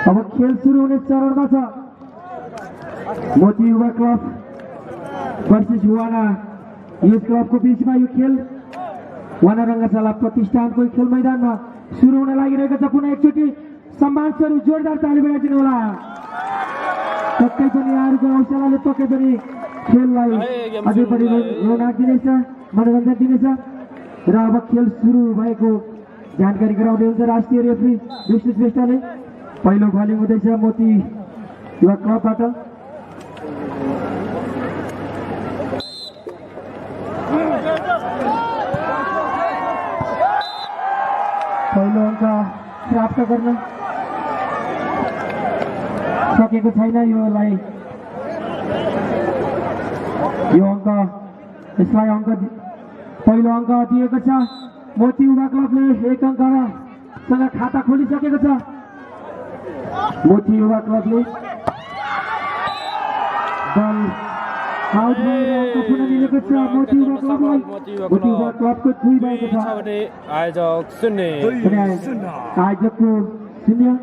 अब खेल सुरु हुने चरणमा छ। मोती युवा क्लब वर्सेस वाना युथ क्लबको बीचमा यो खेल वाना रङ्गशाला प्रतिष्ठानको खेल मैदानमा सुरु हुन लागिरहेको छ। पुनः एकचोटि सम्मान स्वरूप जोरदार ताली बजाइदिनु होला। पक्कै पनि यहाँहरूको हौसलाले पक्कै पनि खेललाई अझै बढी रौनक दिनेछ, मनोरञ्जन दिनेछ। र अब खेल सुरु भएको जानकारी गराउँदै हुन्छ राष्ट्रिय रेफ्री विष्णु श्रेष्ठले। पहिलो बलिङ हुँदैछ मोती युवा क्लबबाट। पहिलो अङ्क प्राप्त गर्न सकेको छैन योलाई। यो अङ्क यसलाई अङ्क पहिलो अङ्क दिएको छ। मोती युवा क्लबले 1 अङ्कसँग खाता खोलिसकेको छ। मोती युवा क्लबले बल आउट भएर अङ्क पुनः मिलेको छ मोती युवा क्लबलाई। मोती युवा क्लबको 2 भएको छ भने आयोजक 0 आयोजकको 0।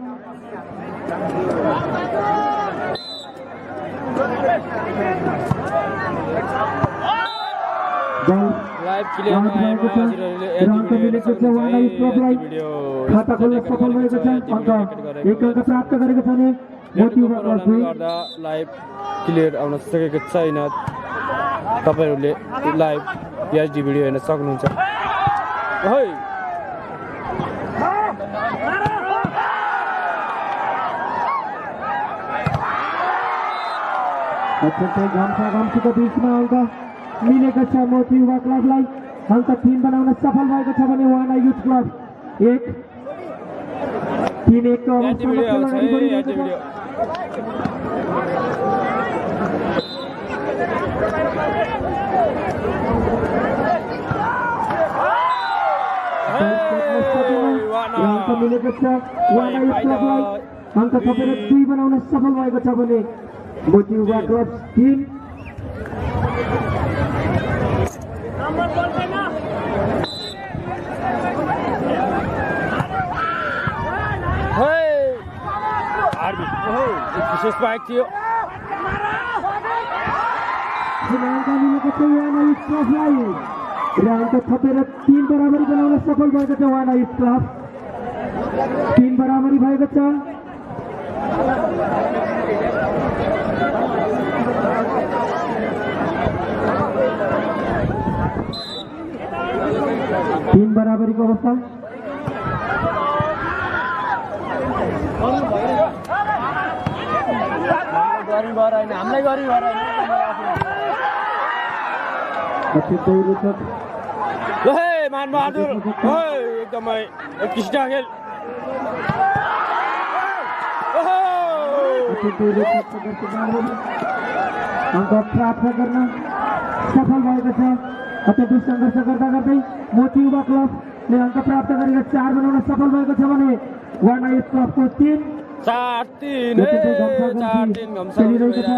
लाइभ क्लियरमा आएको छ। मिलेको छ वाना युथ क्लबलाई। खाता खोल्न सफल भएको छ। अङ्क 1 अङ्क प्राप्त गरेको छ भने मोती युवा क्लबले गर्दा लाइभ क्लियर आउन सकेको छैन। तपाईहरुले लाइभ एचडी भिडियो हेर्न सक्नुहुन्छ। घम्सीको बीचमा अङ्क मिलेको छ मोती युवा क्लबलाई। अङ्क 3 बनाउन सफल भएको छ भने वाना युथ क्लब 3-1 को अवस्थामा खेल अगाडि बढिरहेको छ। अङ्क मिलेको छ वाना युथ क्लबलाई। अङ्क थपेर 2 बनाउन सफल भएको छ भने मोती युवा क्लब 3। विशेष बाइक थियो। अङ्क मिलेको छ वाना युथ क्लबलाई र अङ्क थपेर 3 बराबरी बनाउन सफल भएको छ वाना युथ क्लब। 3 बराबरी भएको छ। तीन बराबरीको अवस्था। मानबहादुर एकदमै उत्कृष्ट खेल। अङ्क प्राप्त गर्न सफल भएको छ। अत्यधिक सङ्घर्ष गर्दा गर्दै मोती युवा क्लबले अङ्क प्राप्त गरेर 4 बनाउन सफल भएको छ भने वाना युथ क्लबको 3 चलिरहेको छ।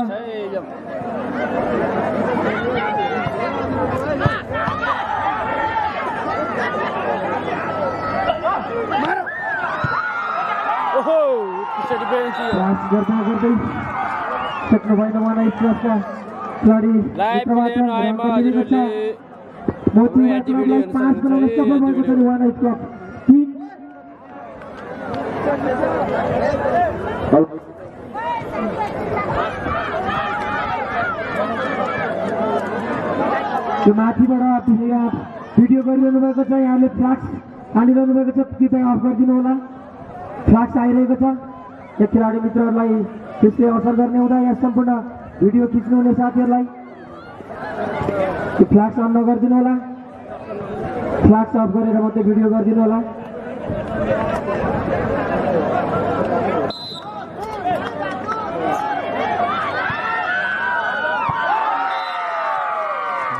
गर्दा गर्दै सक्नु भएन वाना युथ क्लबका खेलाडी। मोती युवा क्लबलाई 5 बनाउन सफल भएको छ वाना युथ क्लब 3। माथिबाट भिडियो गरिरहनु भएको छ। यहाँले फ्ल्याक्स हालिरहनु भएको छ, कृपया अफ गरिदिनु होला। फ्ल्याक्स आइरहेको छ। यो खेलाडी मित्रहरूलाई त्यसले असर गर्ने हुँदा यहाँ सम्पूर्ण भिडियो खिच्नुहुने साथीहरूलाई फ्ल्याक्स अन नगरिदिनु होला। फ्ल्याक्स अफ गरेर मात्रै भिडियो गरिदिनु होला।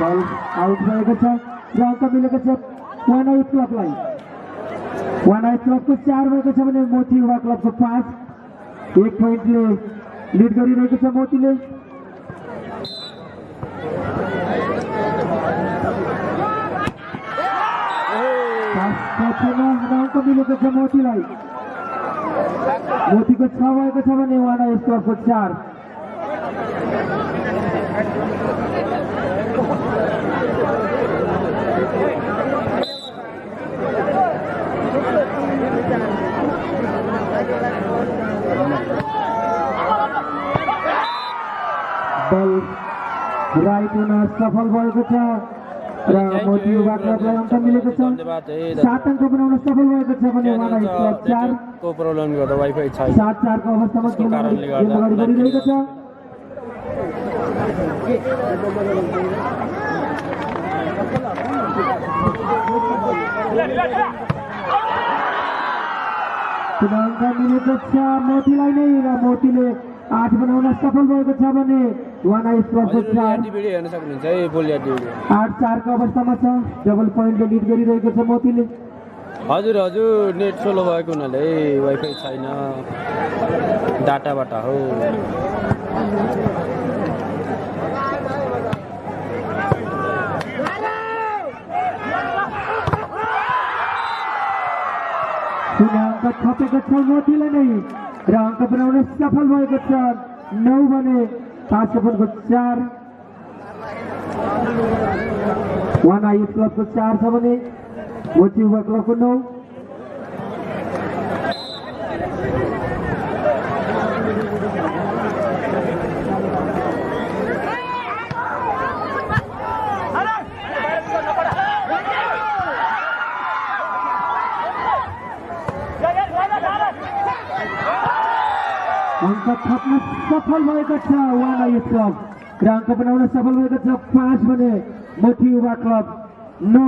बल आउट भएको छ र अङ्क मिलेको छ वाना युथ क्लबलाई। वाना युथ क्लबको 4 भएको छ भने मोती युवा क्लबको 5। 1 पोइन्टले लिड गरिरहेको छ मोतीले। अङ्क मिलेको छ मोतीलाई। मोतीको 6 भएको छ भने वाना यस क्लबको 4। बल राइट हुन सफल भएको छ र मोती युवा क्लबलाई अङ्क मिलेको छ। 7 अङ्क बनाउन सफल भएको छ भने वाना यस क्लब 4। को प्रब्लम गर्दा वाइफाई छैन 7-4 को अवस्थामा गेम अगाडि बढिरहेको छ। अङ्क मिलेको छ मोतीलाई नै र मोतीले 8 बनाउन सफल भएको छ भने वाना यस क्लबको 4। भिडियो हेर्न सक्नुहुन्छ है बोलिया भिडियो 8-4 को अवस्थामा छ। डबल पोइन्टले लिड गरिरहेको छ मोतीले। हजुर नेट स्लो भएको हुनाले वाइफाई छैन डाटाबाट हो। अङ्क थपेको छ मोतीले नै र अङ्क बनाउन सफल भएको छ। 9 भने 5 को 4। वाना यस क्लबको 4 छ भने मोती युवा क्लबको 9। अङ्क थप्न सफल भएको छ वाना यस क्लब र अङ्क बनाउन सफल भएको छ 5 भने मोती युवा क्लब 9।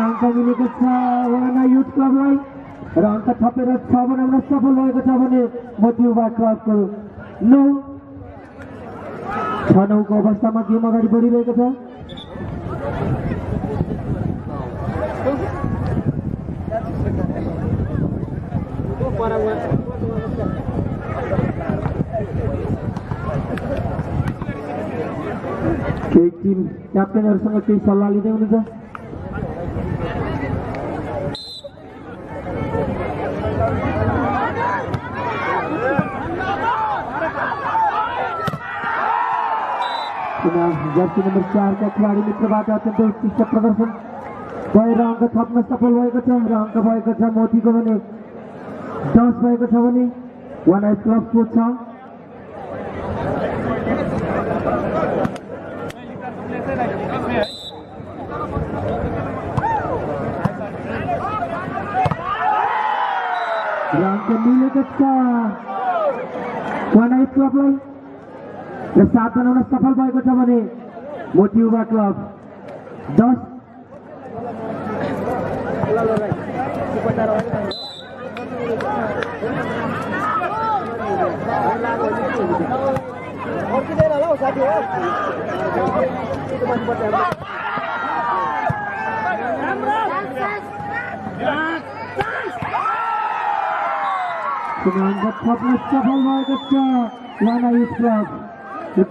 अङ्क मिलेको छ वाना युथ क्लबलाई र अङ्क थपेर 6 बनाउन सफल भएको छ भने मोती युवा क्लबको 9। 6-9 को अवस्थामा गेम अगाडि बढिरहेको छ। केही टिम क्याप्टेनहरूसँग केही सल्लाह लिँदै हुनुहुन्छ। जर्सी नम्बर 4 का खिलाडी मित्रबाट अत्यन्त उत्कृष्ट प्रदर्शन भएर अङ्क थप्न सफल भएको छ र अङ्क भएको छ मोतीको भने 10 भएको छ भने वाना यस क्लबको 6। र अङ्क मिलेको छ वाना यस क्लबलाई र 7 बनाउन सफल भएको छ भने मोती युवा क्लब 10। अङ्क थप्न सफल भएको छ वाना यस क्लब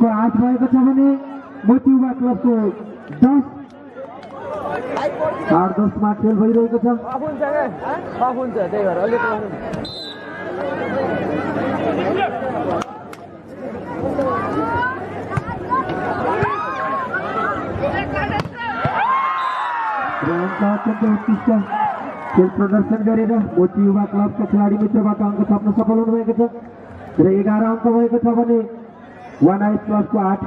को 8 भएको छ भने मोती युवा क्लबको 10। 8-10 मा खेल भइरहेको छ। अत्यन्त उत्कृष्ट खेल प्रदर्शन गरेर मोती युवा क्लबका खेलाडी मित्रबाट अङ्क थप्न सफल हुनुभएको छ र 11 अङ्क भएको छ भने वाना यस क्लबको 8।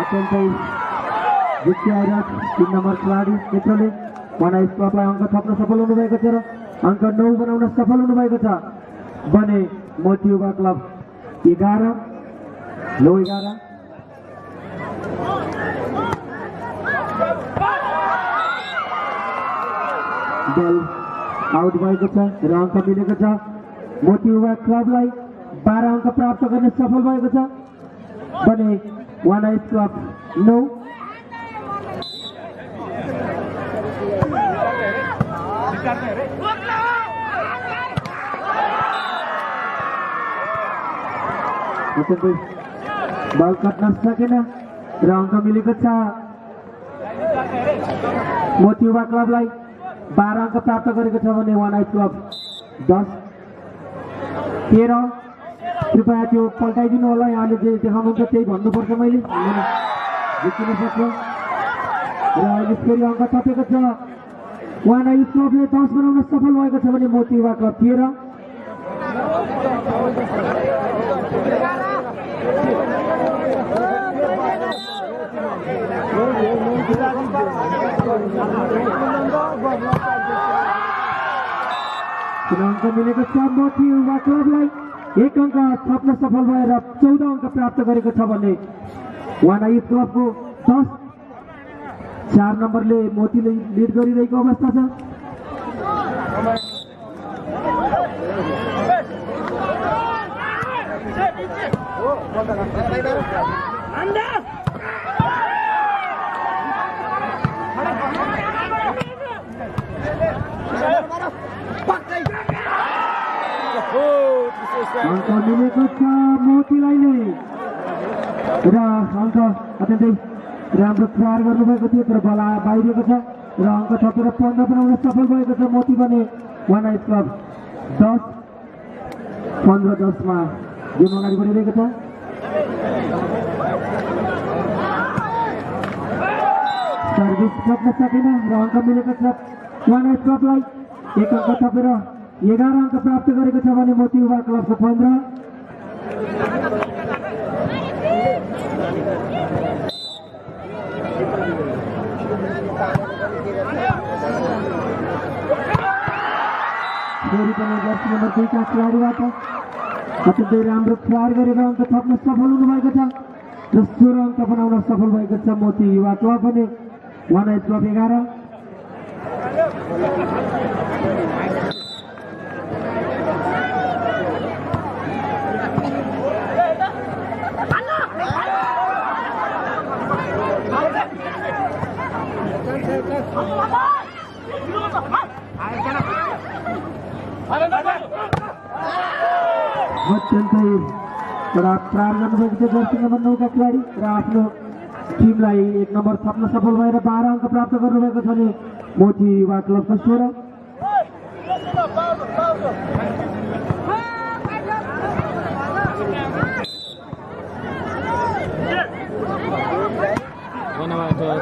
अत्यन्तै जित्याएर 3 नम्बर खेलाडी मित्रले वाना यस क्लबलाई अङ्क थप्न सफल हुनुभएको छ र अङ्क 9 बनाउन सफल हुनुभएको छ भने मोती युवा क्लब 11 9 11। बल आउट भएको छ र अङ्क मिलेको छ। मोती युवा क्लबलाई 12 अङ्क प्राप्त गर्ने सफल भएको छ भने वानाइट क्लब 9। बल कट्न सकेन र अङ्क मिलेको छ। मोती युवा क्लबलाई 12 अङ्क प्राप्त गरेको छ भने वानाइट क्लब 10 13। कृपया त्यो पल्टाइदिनु होला, यहाँले जे देखाउनुहुन्छ त्यही भन्नुपर्छ। मैले जित्न सक्छु र अहिले फेरि अङ्क थपेको छ। वानाइट क्लबले 10 बनाउन सफल भएको छ भने मोती युवा क्लब 13। अङ्क मिलेको छ। मोती युवा क्लबलाई 1 अङ्क थप्न सफल भएर 14 अङ्क प्राप्त गरेको छ भने वानाइट क्लबको 10। 4 नम्बरले मोतीले लिड गरिरहेको अवस्था छ। अङ्क मिलेको छ मोतीलाई नै र अङ्क अत्यन्तै राम्रो प्रहार गर्नुभएको थियो तर बल बाहिरिएको छ र अङ्क थपेर 15 बनाउन सफल भएको छ मोती भने वानाइट क्लब 10 15-10 मा गेम अगाडि बढिरहेको छ। सर्भिस सक्न सकेन र अङ्क मिलेको छ। वानाइट क्लबलाई 1 अङ्क थपेर 11 अङ्क प्राप्त गरेको छ भने मोती युवा क्लबको 15। फेरि पनि जर्सी नम्बर 2 का खेलाडीबाट अत्यन्तै राम्रो प्रहार गरेर अङ्क थप्न सफल हुनुभएको छ र 16 अङ्क बनाउन सफल भएको छ मोती युवा क्लब भने वानाइट क्लब 11। अत्यन्तै प्रहार गर्नुभएको छ जर्सी नम्बर 9 का खेलाडी र आफ्नो टिमलाई 1 नम्बर थप्न सफल भएर 12 अङ्क प्राप्त गर्नुभएको छ भने मोती युवा क्लबको 16।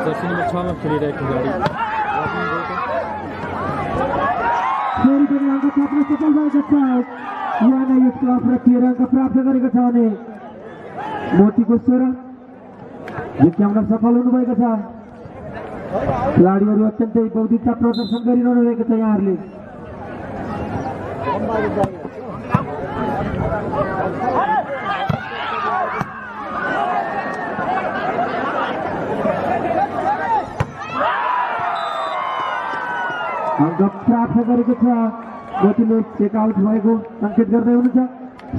जर्सी नम्बर 6 मा खेलिरहेको खेलाडी फेरि पनि अङ्क थप्न सफल भएको छ। वानाइट क्लब र 13 अङ्क प्राप्त गरेको छ भने मोतीको 16 जित्याउन सफल हुनुभएको छ। खेलाडीहरू अत्यन्तै बौद्धिकता प्रदर्शन गरिरहनु भएको छ। यहाँहरूले अङ्क प्राप्त गरेको छ। मोतीले टेकआउट भएको सङ्केत गर्दै हुनुहुन्छ।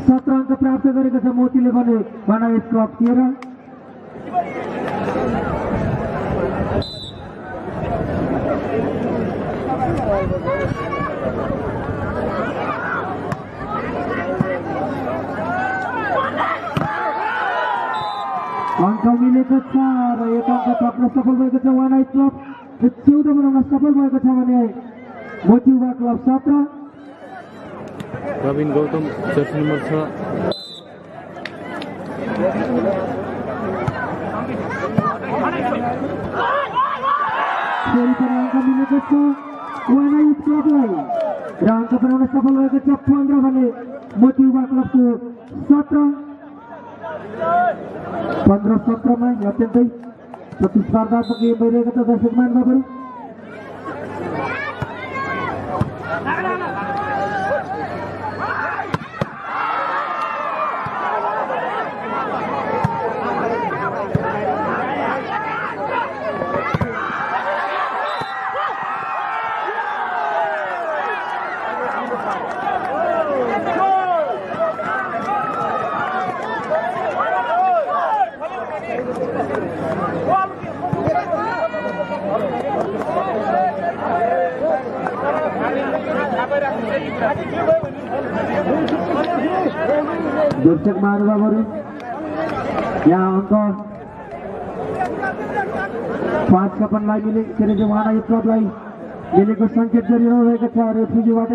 17 अङ्क प्राप्त गरेको छ मोतीले भने वानाइट क्लब 13। अङ्क मिलेको छ र 1 अङ्क थप्न सफल भएको छ वानाइट क्लब 14 बनाउन सफल भएको छ भने Moti Yuva club 17। Ravin Gautam jersey number 6 फेरि पनि अङ्क मिलेको छ वानाइट क्लबलाई र अङ्क बनाउन सफल भएको छ 15 भने मोती युवा क्लबको 17। 15-17 मा अत्यन्तै प्रतिस्पर्धात्मक गेम भइरहेको छ दर्शक महानुभावहरू। दर्शक महानुभावहरू यहाँ अङ्क 5-56 मिले के अरे उहाँलाई यो क्लबलाई मिलेको सङ्केत गरिरहनु भएको छ रेफ्रीबाट।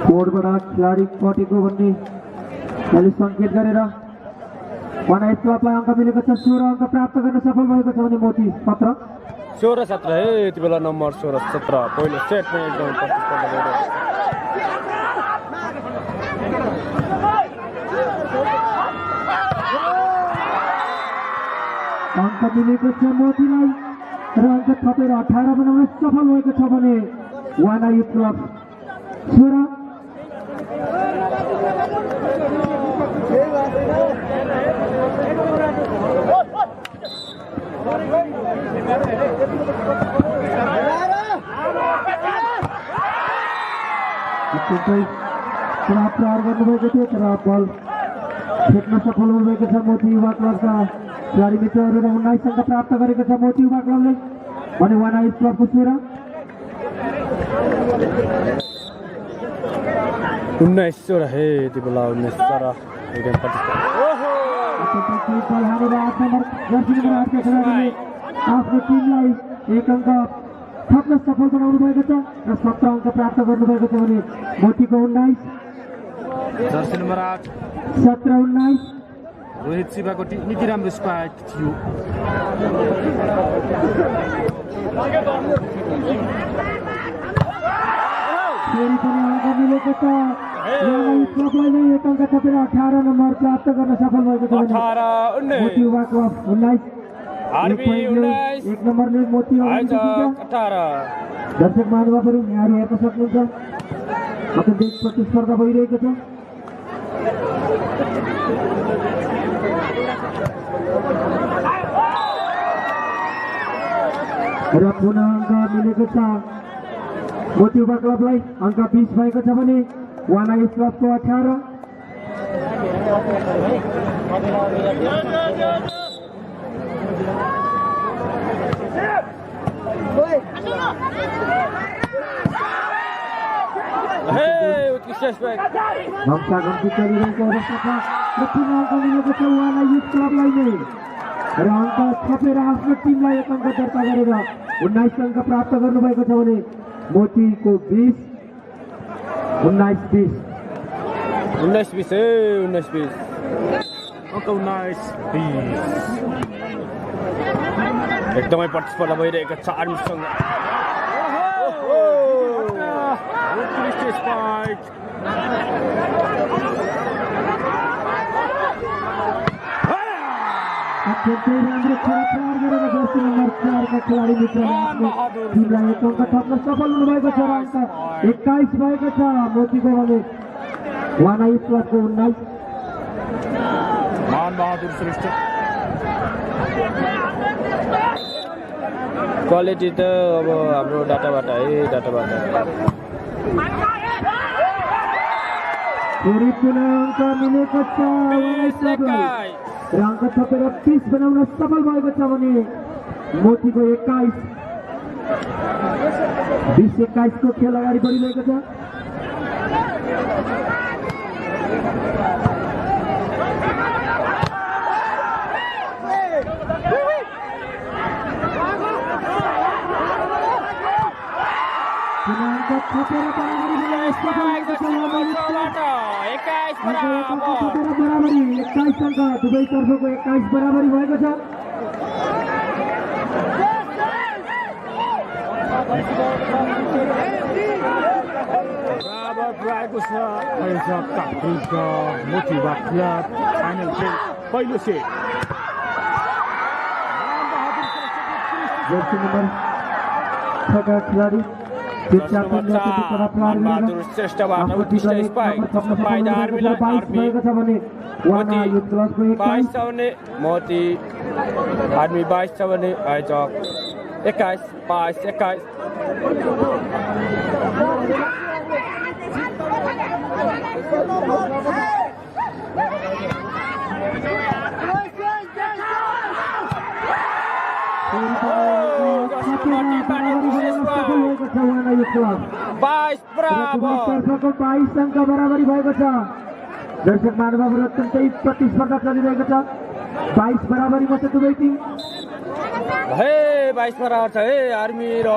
कोर्टबाट खेलाडी कटेको भन्ने अहिले सङ्केत गरेर उहाँलाई क्लबलाई अङ्क मिलेको छ। 16 अङ्क प्राप्त गर्न सफल भएको छ भने मोती 17 16-17 है यति बेला नम्बर 16-17 पहिलो सेटमा एकदम प्रतिस्पर्धा भइरहेको छ। अङ्क मिलेको छ मोतीलाई र अङ्क थपेर 18 बनाउन सफल भएको छ भने वाना युथ क्लब 16 प्रहार गर्नुभएको थियो तर बल फेक्न सफल हुनुभएको छ मोती युवा क्लबका खेलाडी मित्रहरू र 19 अङ्क प्राप्त गरेको छ मोती युवा क्लबले भने वाना युथ क्लबको 16 19-16 है यति बेला 19-16 एकदम प्रतिस्पर्धा। आफ्नो टिमलाई 1 अङ्क थप्न सफल बनाउनु भएको छ र 17 अङ्क प्राप्त गर्नुभएको छ भने मोतीको 19 जर्सी नम्बर 8 17-19 रोहित शिवाको निकै राम्रो स्पाइक थियो। फेरि पनि अङ्क मिलेको छ क्लबलाई 1 अङ्क थपेर 18 नम्बर प्राप्त गर्न सफल भएको छ भने 18-19 मोती युवा क्लब 19 1 नम्बरले मोती 18। दर्शक महानुभावहरू यहाँहरू हेर्न सक्नुहुन्छ अत्यन्तै प्रतिस्पर्धा भइरहेको छ। र पुनः अङ्क मिलेको छ मोती युवा क्लबलाई अङ्क 20 भएको छ भने वाना युथ क्लबको 18 घम्सा घम्सी चलिरहेको अवस्था छ र पुनः अङ्क मिलेको छ वाना युथ क्लबलाई नै र अङ्क थपेर आफ्नो टिमलाई 1 अङ्क दर्ता गरेर 19 अङ्क प्राप्त गर्नुभएको छ भने मोतीको 20 19-20 19-20 है 19-20 अङ्क 19-20 एकदमै प्रतिस्पर्धा भइरहेको छ आर्मीसँग। अत्यन्तै राम्रो प्रहार गरेर जर्सी नम्बर 4 का खेलाडी मित्रले आफ्नो टिमलाई 1 अङ्क थप्न सफल हुनुभएको छ र अङ्क 21 भएको छ मोतीको भने वाना युथ क्लबको 19 बहादुर श्रेष्ठ। क्वालिटी त अब हाम्रो डाटाबाट है डाटाबाट फेरि पुनः अङ्क मिलेको छ र अङ्क थपेर 30 बनाउन सफल भएको छ भने मोतीको 21 20-21 को खेल अगाडि बढिरहेको छ। बराबरी 21 अङ्क दुवै तर्फको 21 बराबरी भएको छ। मोती युवा क्लब फाइनल खेल पहिलो सेट जर्सी नम्बर 6 का खेलाडी बहादुर श्रेष्ठबाट उत्कृष्ट स्पाइक पाइदा आर्मीलाई आर्मी भएको छ भने वाना युथ क्लबको 22 आउने मोती आर्मी 22 छ भने आयोजक 21 22 21 22 बराबर 22 अंक बराबरी भएको छ। दर्शक महानुभावहरू अत्यन्तै प्रतिस्पर्धा चलिरहेको छ। 22 बराबरीमा छ दुवै टिम। हे 22 बराबर छ हे आर्मी र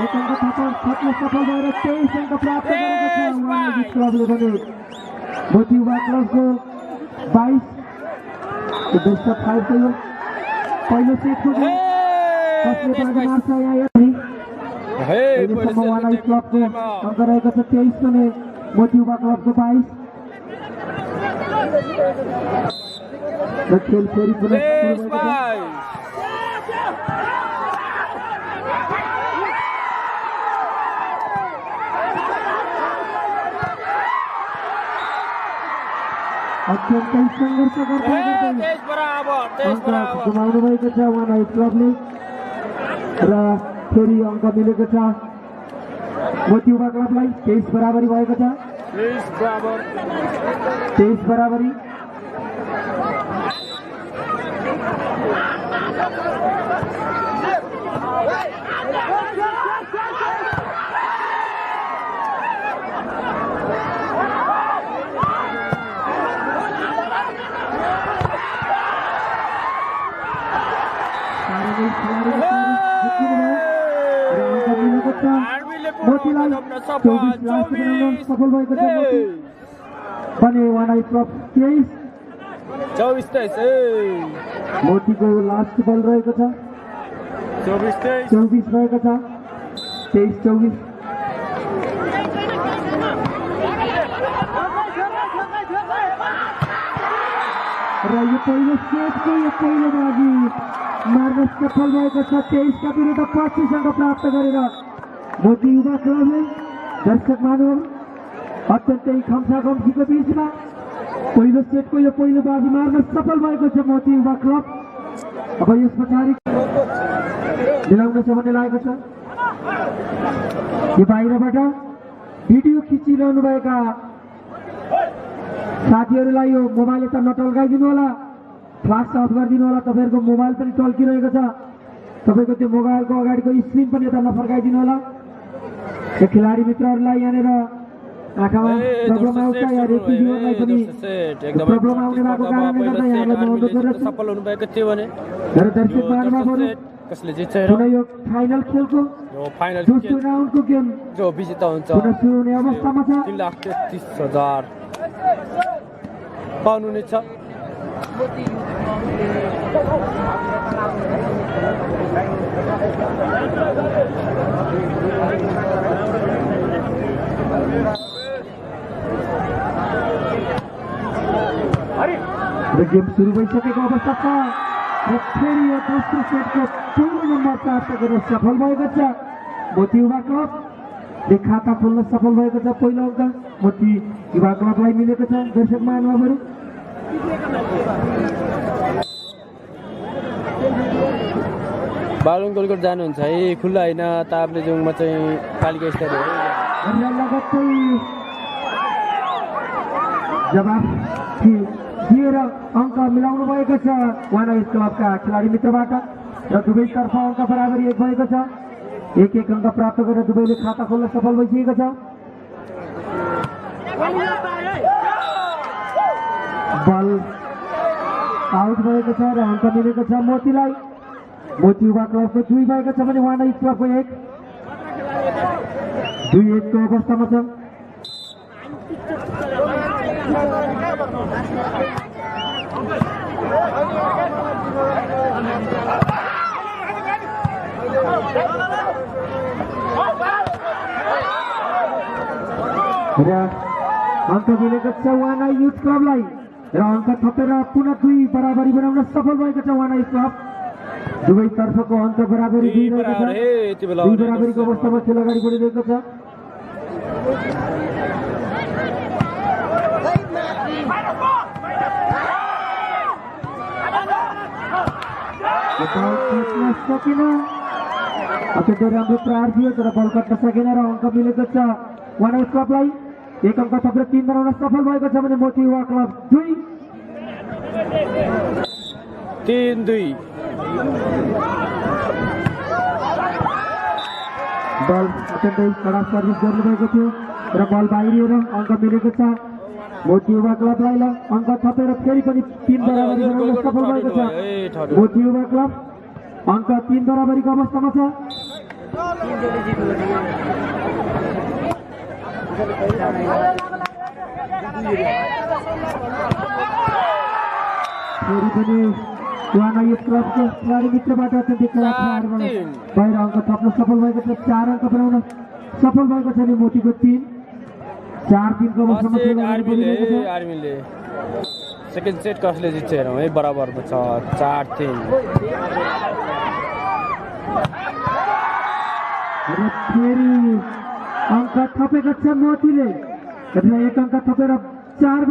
एक अंक थप्न सफल भएर 23 अंक प्राप्त गरेको छ वानाजित क्लबले भने। मोती युवा क्लबको 22 बेस्ट अफ 5 थियो। पहिलो सेटको कसले बाजी मार्छ यहाँ अहिलेसम्म वानाजित क्लबको अङ्क रहेको छ 23 भने मोती युवा क्लबको 22 र खेल फेरि पुनः सुरु भएको छ। अत्यन्तै सङ्घर्ष गर्दै गुमाउनु भएको छ वानाजित क्लबले र फेरि अङ्क मिलेको छ मोती युवा क्लबलाई। 23 बराबरी भएको छ। 23 बराबरी। मोतीलाई 24 लास्ट बनाउन सफल भएको छ मोती भने वानाजित क्लब 24 मोतीको लास्ट बल रहेको छ। 24 रहेको छ। 23-24 र यो पहिलो सेटको यो पहिलो बाजी मार्न सफल भएको छ। 23 का विरुद्ध 25 अंक प्राप्त गरेर मोती युवा क्लबले दर्शक महानुभाव अत्यन्तै खम्साखम्सीको बिचमा पहिलो सेटको यो पहिलो बाजी मार्न सफल भएको छ मोती युवा क्लब। अब यस पछाडि मिलाउनेछ भन्ने लागेको छ। यो बाहिरबाट भिडियो खिचिरहनु भएका साथीहरूलाई यो मोबाइल यता नटल्काइदिनु होला, फ्लास अफ गरिदिनु होला। तपाईँहरूको मोबाइल पनि टल्किरहेको छ। तपाईँको त्यो मोबाइलको अगाडिको स्क्रिन पनि यता नफर्काइदिनु होला। यो खेलाडी मित्रहरूलाई यहाँनिर आँखामा प्रब्लम आउँछ या रेफ्रिजरेटरलाई पनि प्रब्लम आउने भएको कारणले गर्दा यहाँलाई म अनुरोध गर्दछु सफल हुनुभएको थियो भने र दर्शक महानुभावहरू कसले जित्छ पुनः यो फाइनल खेलको दोस्रो राउन्डको गेम जो विजेता हुन्छ पुनः सुरु हुने अवस्थामा छ। 3,33,000 पाउनुहुनेछ। र गेम सुरु भइसकेको अवस्था छ र फेरि यो दोस्रो सेटको पहिलो नम्बर प्राप्त गर्न सफल भएको छ मोती युवा क्लब। खाता खोल्न सफल भएको छ। पहिलो अङ्क मोती युवा क्लबलाई मिलेको छ। दर्शक महानुभावहरू बालुङ गोलकोट जानुहुन्छ है, खुल्ला होइन, ताप्लेजुङमा चाहिँ पालिका स्तरीय हो। लगत्तै जवाफ दिएर अङ्क मिलाउनु भएको छ वानाजित क्लबका खेलाडी मित्रबाट र दुवैतर्फ अङ्क बराबरी एक भएको छ। एक अङ्क प्राप्त गरेर दुवैले खाता खोल्न सफल भइसकेको छ। बल आउट भएको छ र अङ्क मिलेको छ मोतीलाई। मोती युवा क्लबको 2 भएको छ भने वानाजित क्लबको 1। 2-1 को अवस्थामा छ। र अङ्क मिलेको छ वानाजित क्लबलाई र अङ्क थपेर पुनः 2 बराबरी बनाउन सफल भएको छ वानाजित क्लब। दुवैतर्फको अङ्क बराबरी दुई दिइरहेको बराबर छ। हे यति बेला दुई बराबरीको अवस्थामा खेल अगाडि बढिरहेको छ। सकिन अत्यन्तै राम्रो प्रहार थियो तर बल कट्न सकेन र अङ्क मिलेको छ वान आउट क्लबलाई। एक अङ्क थपेर 3 बनाउन सफल भएको छ भने मोती युवा क्लब 2 3-2 बल अत्यन्तै कडा सर्भिस गर्नुभएको थियो र बल बाहिरिएर अङ्क मिलेको छ मोती युवा क्लबलाई। ल अङ्क थपेर फेरि पनि 3 बराबरी बनाउन सफल भएको छ मोती युवा क्लब। अङ्क 3 बराबरीको अवस्थामा छ। फेरि पनि वाना युथ क्लबको खेलाडी मित्रबाट अत्यन्तै कडा प्रहार बाहिर अङ्क थप्न सफल भएको छ। 4 अङ्क बनाउन सफल भएको छ नि मोतीको 3 4-3 को अवस्थामा खेल अगाडि बढिरहेको छ। आर्मीले सेकेन्ड सेट कसले जित्छ हेरौँ है बराबरमा छ 4-3 र फेरि अङ्क थपेको छ मोतीले र 1 अङ्क थपेर 4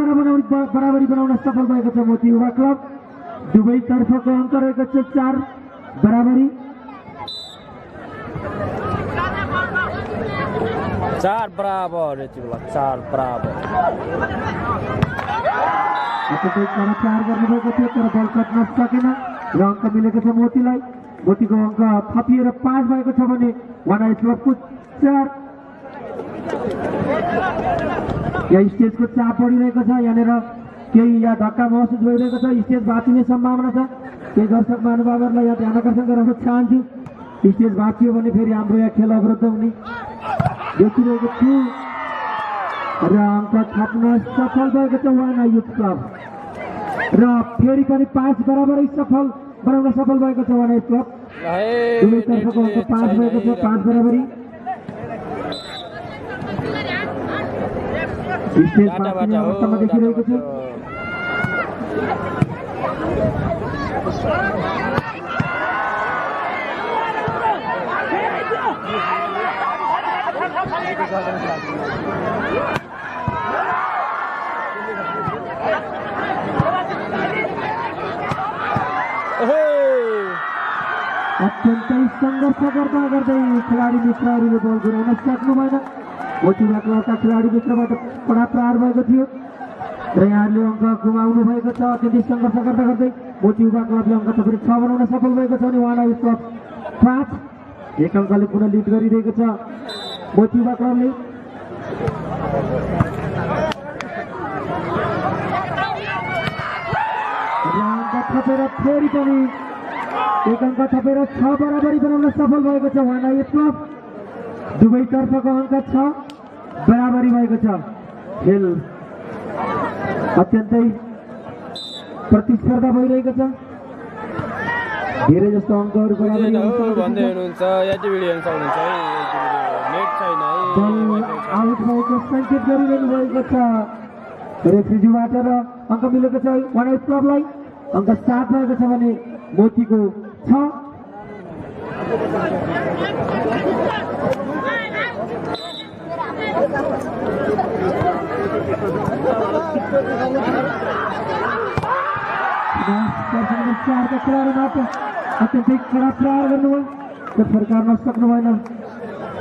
बराबरी बनाउन सफल भएको छ मोती युवा क्लब। दुवैतर्फको अङ्क रहेको छ 4 बराबरी। 4 बराबर यति बेला 4 बराबर अत्यन्तै कडा प्रहार गर्नुभएको थियो तर बल कट्न सकेन र अङ्क मिलेको छ मोतीलाई। मोतीको अङ्क थपिएर 5 भएको छ भने वाना युथ क्लबको 4। यहाँ स्टेजको चाप बढिरहेको छ। यहाँनिर केही यहाँ धक्का महसुस भइरहेको छ। स्टेज भाँचिने सम्भावना छ। केही दर्शक महानुभावहरूलाई यहाँ ध्यान आकर्षण गराउन चाहन्छु। स्टेज भाँचियो भने फेरि हाम्रो यहाँ खेल अवरुद्ध हुने देखिरहेको छु र अङ्क थप्न सफल भएको छ वाना युथ क्लब र फेरि पनि 5 बराबरै सफल बनाउन सफल भएको छ वाना युथ क्लब। दुवैतर्फको अङ्क 5 भएको छ 5 बराबरी। स्टेज भाँचिने अवस्थामा देखिरहेको छु। अत्यन्तै सङ्घर्ष गर्दा गर्दै खेलाडी मित्रहरूले बल गुराउन सक्नु भएन। मोती युवा क्लबका खेलाडी मित्रबाट कडा प्रहार भएको थियो र यहाँहरूले अङ्क गुमाउनु भएको छ। अत्यन्तै सङ्घर्ष गर्दा गर्दै मोती युवा क्लबले अङ्क थपेर 6 बनाउन सफल भएको छ भने वाना युथ क्लब 5 1 अङ्कले पुनः लिड गरिरहेको छ मोती युवा क्लबले। अङ्क थपेर फेरि पनि 1 अङ्क थपेर 6 बराबरी बनाउन सफल भएको छ वाना युथ क्लब। दुवैतर्फको अङ्क 6 बराबरी भएको छ। खेल अत्यन्तै प्रतिस्पर्धा भइरहेको छ। धेरै जस्तो अङ्कहरू बराबरी भन्दै हुनुहुन्छ यति भिडियो हेर्न सक्नुहुन्छ है नेट छैन है आउट भएको सङ्केत गरिरहनु भएको छ रेफ्रीज्यूबाट र अङ्क मिलेको छ वाना युथ क्लबलाई। अङ्क 7 भएको छ भने मोतीको 6। का खेलाडीबाट अत्यन्तै कडा प्रहार गर्नुभयो र फर्काउन सक्नु भएन।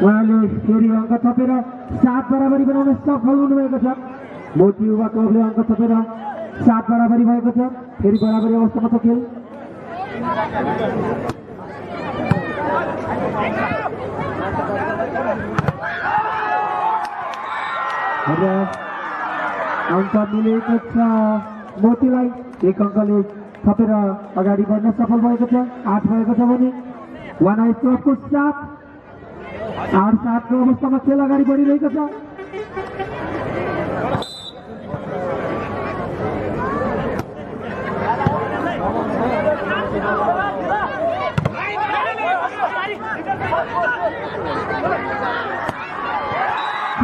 उहाँले फेरि अङ्क थपेर 7 बराबरी बनाउन सफल हुनुभएको छ। मोती युवा क्लबले अङ्क थपेर 7 बराबरी भएको छ। फेरि बराबरी अवस्थामा छ खेल। र अङ्क मिलेको छ मोतीलाई। 1 अङ्कले थपेर अगाडि बढ्न सफल भएको छ। 8 भएको छ भने वाना युथ क्लबको 7 8-7 को अवस्थामा खेल अगाडि बढिरहेको छ।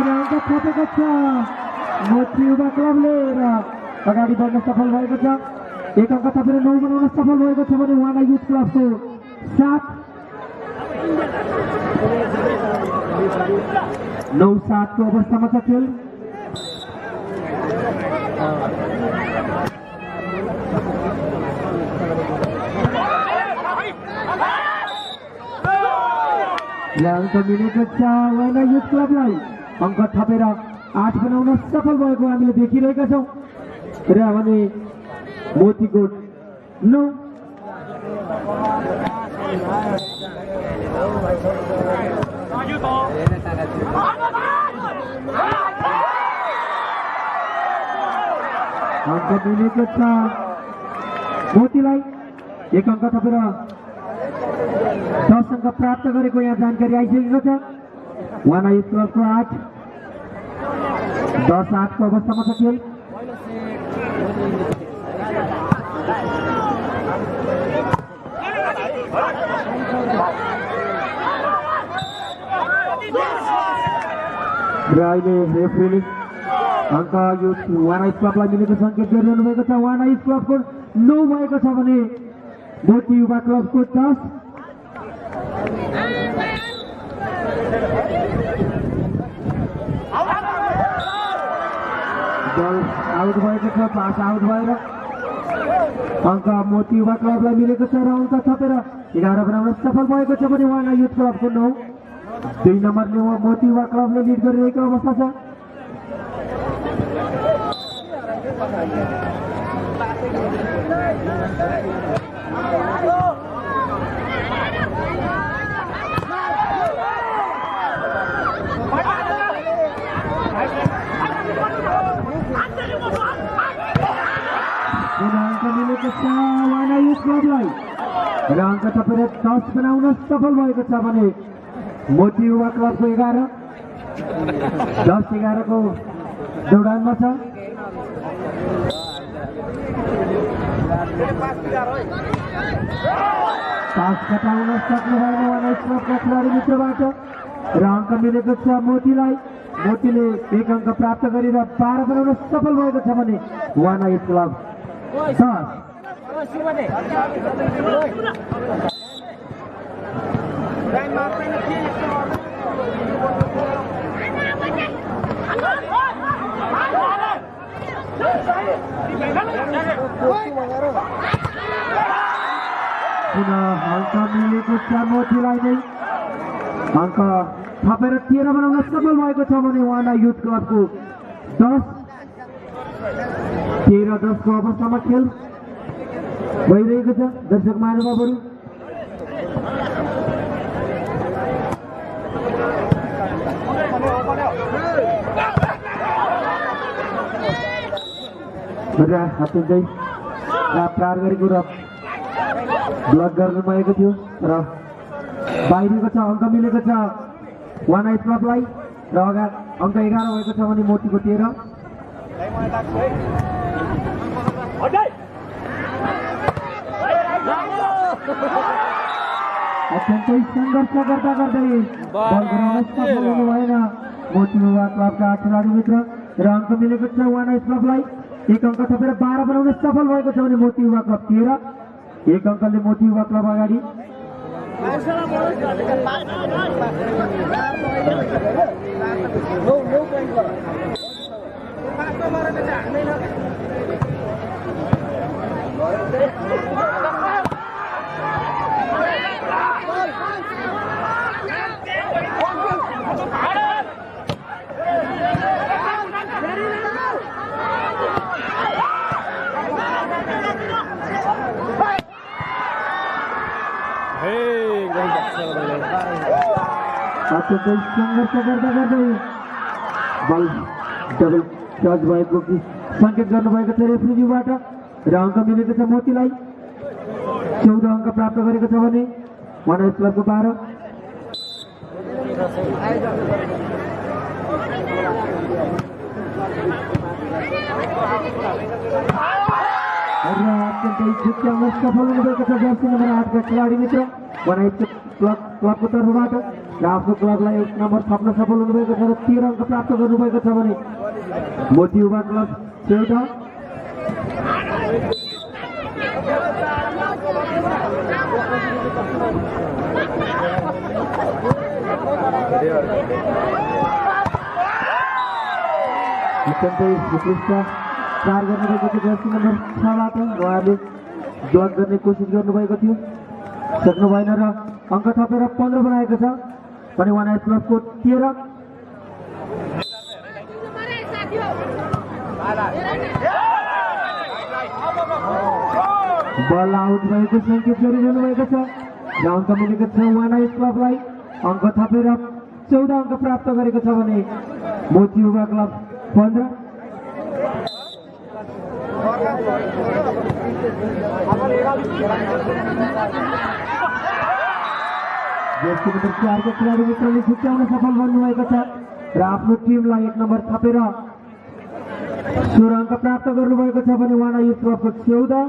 अङ्क थपेको छ मोती युवा क्लबले र अगाडि बढ्न सफल भएको छ। 1 अङ्क थपेर 9 बनाउन सफल भएको छ भने वाना युथ क्लबको 7 9-7 को अवस्थामा छ खेल। अङ्क मिलेको छ वाइना युथ क्लबलाई। अङ्क थपेर 8 बनाउन सफल भएको हामीले देखिरहेका छौँ र भने मोतीकोट 9 अङ्क मिलेको छ मोतीलाई। 1 अङ्क थपेर 10 अङ्क प्राप्त गरेको यहाँ जानकारी आइसकेको छ। वाना युथ क्लबको 8 10-8 को अवस्थामा छ खेल। र अहिले रेफ्रीले अङ्क युथ वाना युथ क्लबलाई मिलेको सङ्केत गरिरहनु भएको छ। वाना युथ क्लबको 9 भएको छ भने मोती युवा क्लबको 10। बल आउट भएको छ, पास आउट भएर अङ्क मोती युवा क्लबलाई मिलेको छ र अङ्क थपेर 11 बनाउन सफल भएको छ भने वाना युथ क्लबको 9। 2 नम्बरले मोती युवा क्लबले लिड गरिरहेको अवस्था छ। अङ्क मिलेको छ वाना युथ क्लबलाई र अङ्क थपेर 10 बनाउन सफल भएको छ भने मोती युवा क्लबको 11। 10-11 को दौडानमा छ। पास कटाउन सक्नु भएन वाना युथ क्लबका खेलाडी मित्रबाट र अङ्क मिलेको छ मोतीलाई। मोतीले 1 अङ्क प्राप्त गरेर 12 बनाउन सफल भएको छ भने वाना युथ क्लब 10। पुनः अङ्क मिलेको छ मोतीलाई नै। अङ्क थपेर 13 बनाउन सफल भएको छ भने वाना युथ क्लबको 10। 13-10 को अवस्थामा खेल भइरहेको छ। दर्शक महानुभावहरू अत्यन्तै प्रहार गरेको र ब्लक गर्नुभएको थियो र बाहिरको छ। अङ्क मिलेको छ वाना युथ क्लबलाई र अङ्क 11 भएको छ भने मोतीको 13। अत्यन्तै सङ्घर्ष गर्दा गर्दै बल गराउन सफल हुनु भएन मोती युवा क्लबका खेलाडी मित्र र अङ्क मिलेको छ वाना युथ क्लबलाई। 1 अङ्क थपेर 12 बनाउन सफल भएको छ भने मोती युवा क्लब 13। 1 अङ्कले मोती युवा क्लब अगाडि। अत्यन्तै सङ्घर्ष गर्दा गर्दै बल डबल टच भएको कि सङ्केत गर्नुभएको छ रेफ्रीज्यूबाट र अङ्क मिलेको छ मोतीलाई। 14 अङ्क प्राप्त गरेको छ भने वाना युथ क्लबको 12। र अत्यन्तै जित्न सफल हुनुभएको छ जर्सी नम्बर 8 का खेलाडी मित्र वाना युथ क्लबको तर्फबाट र आफ्नो क्लबलाई 1 नम्बर थप्न सफल हुनुभएको छ र 13 अङ्क प्राप्त गर्नुभएको छ भने मोती युवा क्लब 14। अत्यन्तै उत्कृष्ट चार गर्नुभएको थियो जर्सी नम्बर 6बाट उहाँले ब्लक गर्ने कोसिस गर्नुभएको थियो सक्नु भएन र अङ्क थपेर 15 बनाएको छ भने वान आइस क्लबको 13 बल आउट भएको सङ्केत गरिरहनु भएको छ र अङ्क मिलेको छ वान आइस क्लबलाई अङ्क थपेर 14 अङ्क प्राप्त गरेको छ भने Moti Yuva club 15 Jersey number 4 को खेलाडी मित्रले छुट्याउन सफल बन्नुभएको छ र आफ्नो टिमलाई 1 नम्बर थपेर 16 अङ्क प्राप्त गर्नुभएको छ भने वान आइस क्लबको 14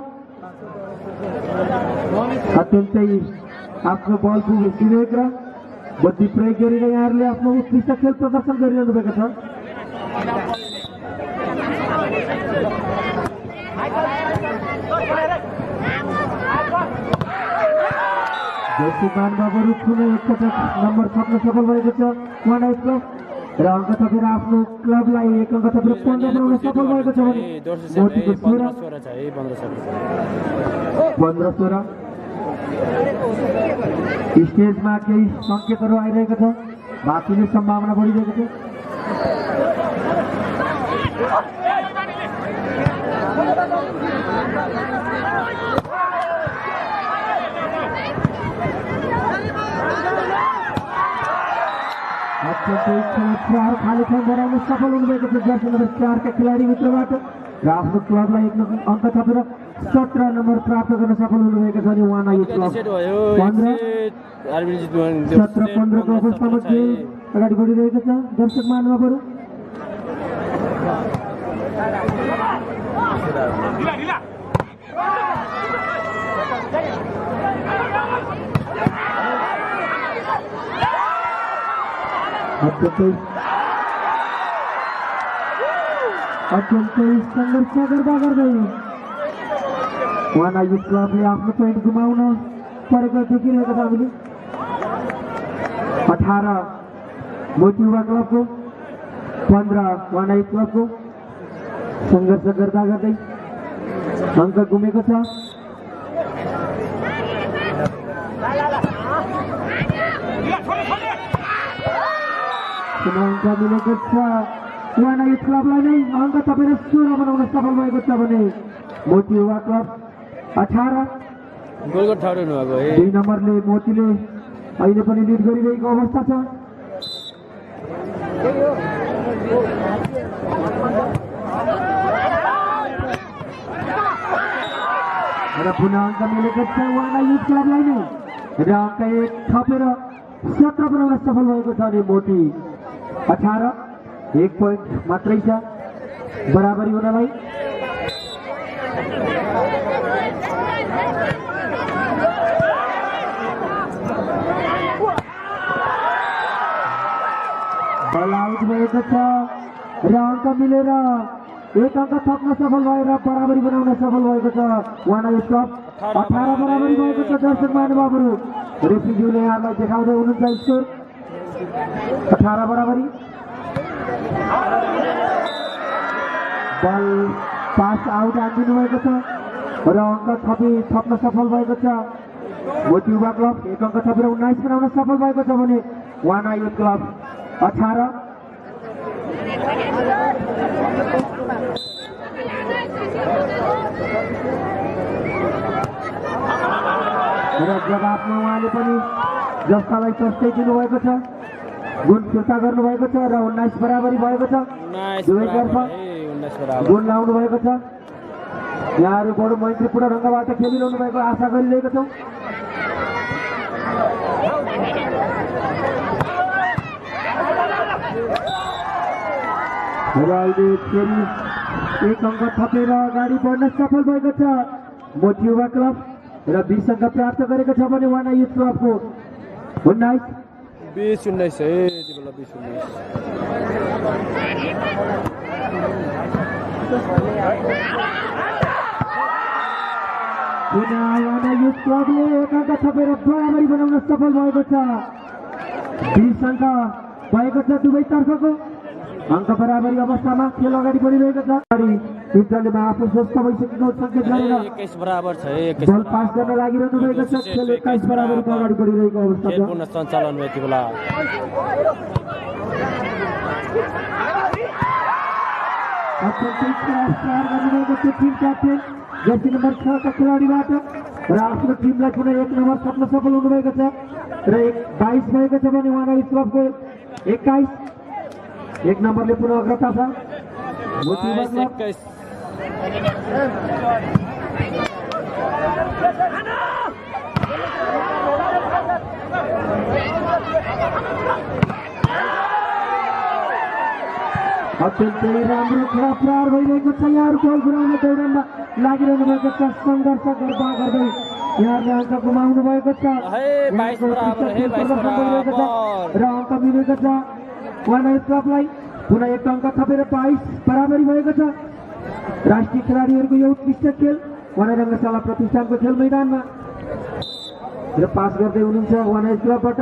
अत्यन्तै आफ्नो बलको विवेक र बुद्धि प्रयोग गरेर यहाँहरूले आफ्नो उत्कृष्ट खेल प्रदर्शन गरिरहनु भएको छ जर्सी मानबाबुहरू कुनै एकपटक नम्बर थप्न सफल भएको छ वान आइस क्लब र अङ्क थपेर आफ्नो क्लबलाई 1 अङ्क थपेर 15 बनाउन सफल भएको छ भने मोतीको 15-16 स्टेजमा केही सङ्केतहरू आइरहेको छ भाँचिने सम्भावना बढिरहेको छ खाली ठाउँ गराउन सफल हुनुभएको छ जर्सी नम्बर 4 का खेलाडी मित्रबाट र आफ्नो क्लबलाई 1 अङ्क थपेर 17 नम्बर प्राप्त गर्न सफल हुनुभएको छ भने वान आइस क्लब 17-15 को अवस्थामा खेल अगाडि बढिरहेको छ दर्शक महानुभावहरू अत्यन्तै सङ्घर्ष गर्दा गर्दै वान आइस क्लबले आफ्नो पोइन्ट गुमाउन परेको देखिरहेको छ हामीले 18 मोती युवा क्लबको 15 वान आइस क्लबको सङ्घर्ष गर्दा गर्दै अङ्क गुमेको छ अङ्क मिलेको छ वान आइस क्लबलाई नै अङ्क थपेर 16 बनाउन सफल भएको छ भने मोती युवा क्लब 18 2 नम्बरले मोतीले अहिले पनि लिड गरिरहेको अवस्था छ र पुनः अङ्क मिलेको छ वान आइस क्लबलाई नै र अङ्क 1 थपेर 17 बनाउन सफल भएको छ भने मोती 18 1 पोइन्ट मात्रै छ बराबरी हुनलाई बल आउट भएको छ र अङ्क मिलेर 1 अङ्क थप्न सफल भएर बराबरी बनाउन सफल भएको छ वान आइस क्लब 18 बराबरी भएको छ दर्शक महानुभावहरू रेफ्रीज्यूले यहाँलाई देखाउँदै हुनुहुन्छ स्कोर 18 बराबरी बल पास आउट हानिदिनु भएको छ र अङ्क थप्न सफल भएको छ मोती युवा क्लब 1 अङ्क थपेर 19 बनाउन सफल भएको छ भने वान आइस क्लब 18 र जवाबमा उहाँले पनि जस्तालाई तस्तै दिनुभएको छ गुण फिर्ता गर्नुभएको छ र 19 बराबरी भएको छ दुवैतर्फ गुण लाउनु भएको छ यहाँहरू बडो मैत्रीपूर्ण ढङ्गबाट खेलिरहनु भएको आशा गरिरहेको छौँ र अहिले फेरि 1 अङ्क थपेर अगाडि बढ्न सफल भएको छ मोती युवा क्लब र 20 अङ्क प्राप्त गरेको छ भने वान आइस क्लबको 19 20-19 है यति बेला 20-19 वान आइस क्लबले 1 अङ्क थपेर बराबरी बनाउन सफल भएको छ 20 अङ्क भएको छ दुवैतर्फको अङ्क बराबरी अवस्थामा खेल अगाडि बढिरहेको छ मित्रले आफू स्वस्थ भइसकेको सङ्केत गरेर 21 बराबर छ 21 बल पास गर्न लागिरहनु भएको छ खेल 21 बराबरीको अगाडि बढिरहेको अवस्था खेल छ पुनः सञ्चालन भयो यति बेला अत्यन्तै प्रयास गरिरहेको छ टिम क्याप्टेन जर्सी नम्बर 6 का खेलाडीबाट र आफ्नो टिमलाई पुनः 1 नम्बर थप्न सफल हुनुभएको छ र 22 भएको छ भने वाना क्लबको 21 1 नम्बरले पुनः अग्रता छ मोतिवा क्लब 21 अत्यन्तै राम्रो खेला प्रहार भइरहेको छ यहाँहरू गोल गुराउने दौडमा लागिरहनु भएको छ सङ्घर्ष गर्दा गर्दै यहाँहरूले अङ्क गुमाउनु भएको छ र अङ्क मिलेको छ वाना क्लबलाई पुनः 1 अङ्क थपेर 22 बराबरी भएको छ राष्ट्रिय खेलाडीहरूको यो उत्कृष्ट खेल वाना रङ्गशाला प्रतिष्ठानको खेल मैदानमा र पास गर्दै हुनुहुन्छ वाना क्लबबाट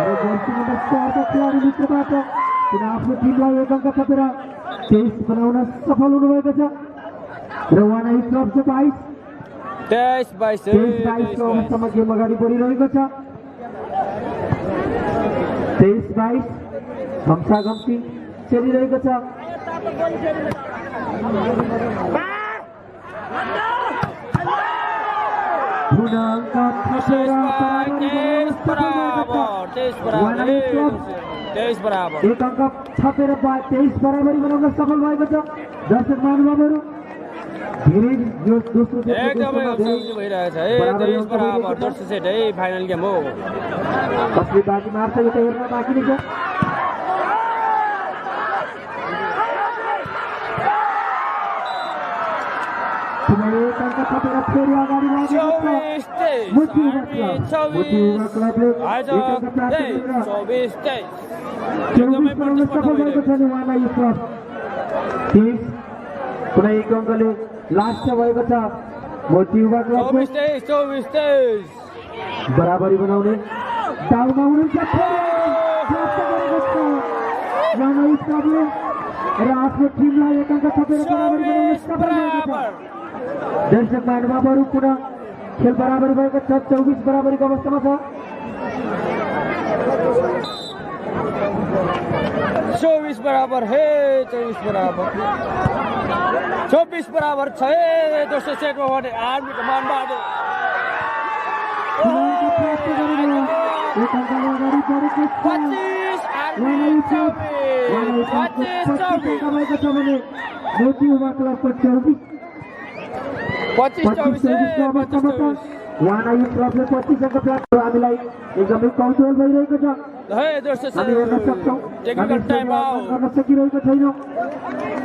र जर्सी नम्बर 4 का खेलाडी मित्रबाट पुनः आफ्नो टिमलाई 1 अङ्क थपेर 23 बनाउन सफल हुनुभएको छ र वाना क्लबको 22 को अवस्थामा गेम अगाडि बढिरहेको छ 23-22 घम्साघम्सी चलिरहेको छ पुनः अङ्क थपेर एक अङ्क थपेर 23 बराबरी बनाउन सफल भएको छ दर्शक महानुभावहरू धेरै यो दोस्रो एकदमै भइरहेछ है 23 बराबर दोस्रो सेट है फाइनल गेम हो कसले बाजी मार्छ यो त हेर्न बाँकी नै छ एक अङ्क थपेर फेरि अगाडि लागेको छ मोतिवा क्लबले 1 अङ्क प्राप्त गरेर 24 बनाउन सफल भएको छ नि वाना क्लब 23 पुनः 1 अङ्कले लास्ट भएको छ मोतिवा क्लबको 24-23 बराबरी बनाउने दाउमा हुनुहुन्छ वाना क्लबले र आफ्नो टिमलाई 1 अङ्क थपेर बराबरी बनाउन सफल भएको छ दर्शक महानुभावहरू पुनः खेल बराबरी भएको छ 24 बराबरीको अवस्थामा छ 24 बराबर है 24 बराबर 24 बराबर छ है दोस्रो सेटमा भने आर्मीको मानबाट वाना क्लबले 25 अङ्क प्राप्त हामीलाई एकदमै कौतूहल भइरहेको छ हामी हेर्न सक्छौँ टेक्निकल टाइम गर्न सकिरहेको छैनौँ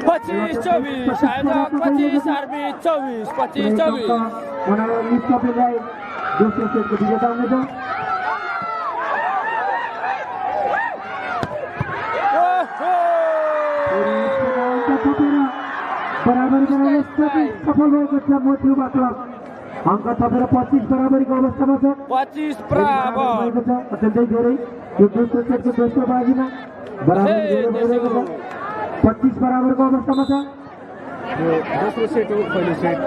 25-24 25 आर्मी 24 वाना क्लबले दोस्रो सेटको विजेता हुनेछौँ बराबरी बनाउन सफल भएको छ मोतिवा क्लब अङ्क थपेर 25 बराबरीको अवस्थामा छ 25 बराबर छ अत्यन्तै धेरै यो दोस्रो सेटको दोस्रो बाजीमा बराबरी धेरै भइरहेको छ 25 बराबरको अवस्थामा छ यो दोस्रो सेट हो पहिलो सेट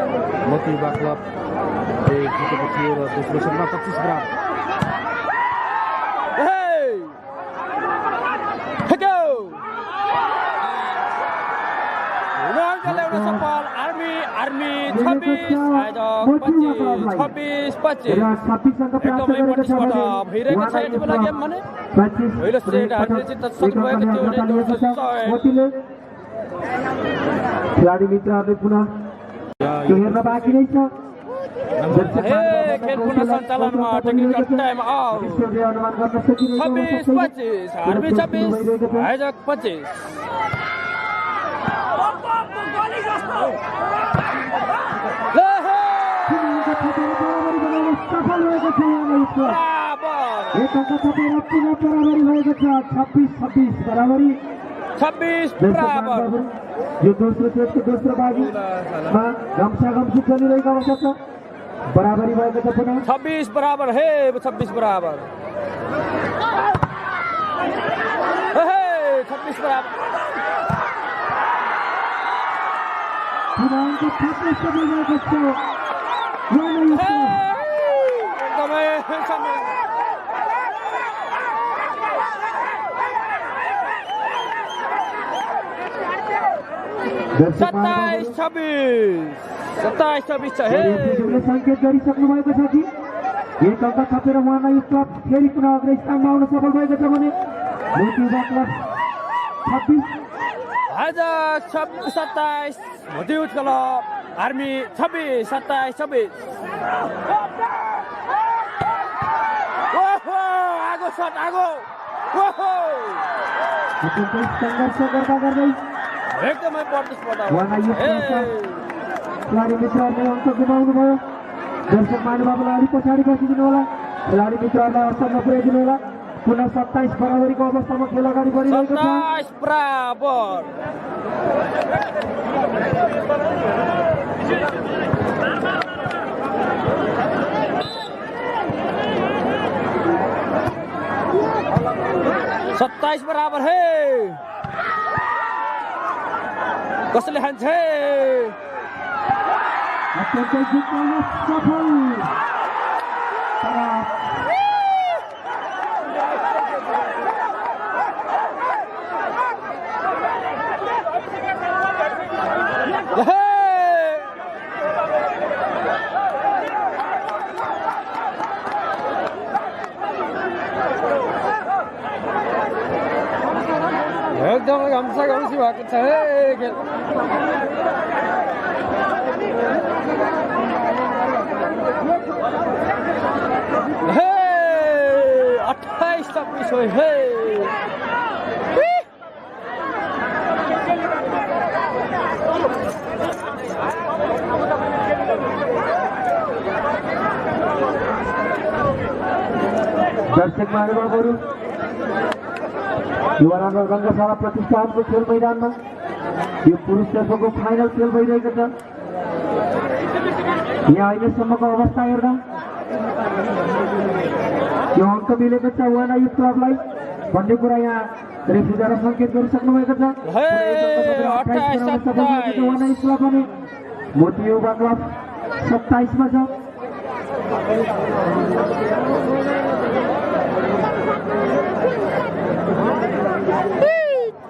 मोतिवा क्लब जितेको थियो र दोस्रो सेटमा 25 बराबर सफल आर्मी 26 अङ्क प्राप्त गरेको छ भइरहेको छ यति बेला गेम भने पहिलो सेट हामीले जित्न सक्नुभएको थियो भने दोस्रो मोतीले खेलाडी मित्रहरूले पुनः त्यो हेर्न बाँकी नै छ खेल पुनः सञ्चालनमा टेक्निकल टाइम आउट अनुमान गर्न सकिरहेको 26-25 आर्मी 26 आयोजक 25 सफल भएको छ एक अङ्क थपेर पुनः बराबरी भएको छ 26-26 बराबरी 26 बराबर यो दोस्रो सेटको दोस्रो बाजीमा घम्साघम्सी चलिरहेको अवस्था छ बराबरी भएको छ पुनः 26 बराबर हे 26 बराबर हे 26 बराबर पुनः थप्न सफल भएको छ वाना युथ एकदमै समय 27-26 छ हे संकेत गरिसक्नु भएको छ कि एक अङ्क थपेर वाना युथ क्लब फेरि पुनः अग्र स्थानमा आउन सफल भएको छ भने मोती युवा क्लब 26 आज 27 मोती युथ क्लब आर्मी 26-27 ओहो आगो शट आगो ओहो सङ्घर्ष गर्दा गर्दै एकदमै प्रतिस्पर्धा वाना युथ क्लब खेलाडी मित्रहरूले अङ्क गुमाउनु भयो दर्शक महानुभावलाई अलिक पछाडि बसिदिनु होला खेलाडी मित्रहरूलाई असर नपुर्याइदिनु होला पुनः 27 बराबरीको अवस्थामा खेल अगाडि बढिरहेको छ 27 बराबर सत्ताइस बराबर है कसले खान्छ अत्यन्तै जित्न सफल एकदम घम्सा घम्सी भएको छ हे खेल हे 28-26 हो हे दर्शक महानुभावहरू युवराज रङ्गशाला प्रतिष्ठानको खेल मैदानमा यो पुरुषतर्फको फाइनल खेल भइरहेको छ यहाँ अहिलेसम्मको अवस्था हेर्दा यो अङ्क मिलेको छ वाना युथ क्लबलाई भन्ने कुरा यहाँ रेफ्रीद्वारा सङ्केत गरिसक्नु भएको छ वाना युथ क्लब भने मोती युवा क्लब 27 मा छ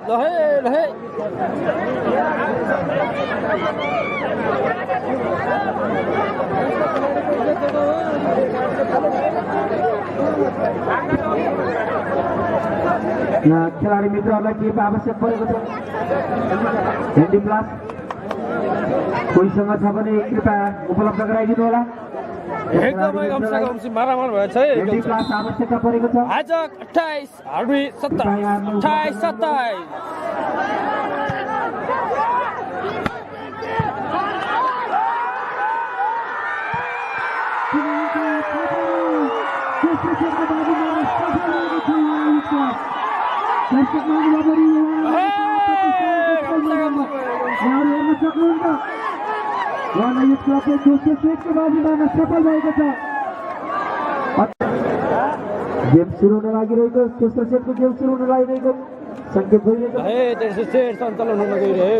लहे यहाँ खेलाडी मित्रहरूलाई के आवश्यक परेको छ ह्यान्डी ग्लास कोहीसँग छ भने कृपया उपलब्ध गराइदिनु होला एकदमै घम्सा घम्सी मारामार भएछ है ह्यान्डी ग्लास आवश्यकता परेको छ आज 28 आर्मी 27 वाना युथ क्लबले दोस्रो सेटको बाजीमा सफल भएको छ गेम सुरु हुन लागिरहेको तेस्रो सेटको गेम सुरु हुन लागिरहेको सङ्केत भइरहेको हे तेस्रो सेट सञ्चालन हुन गइरहे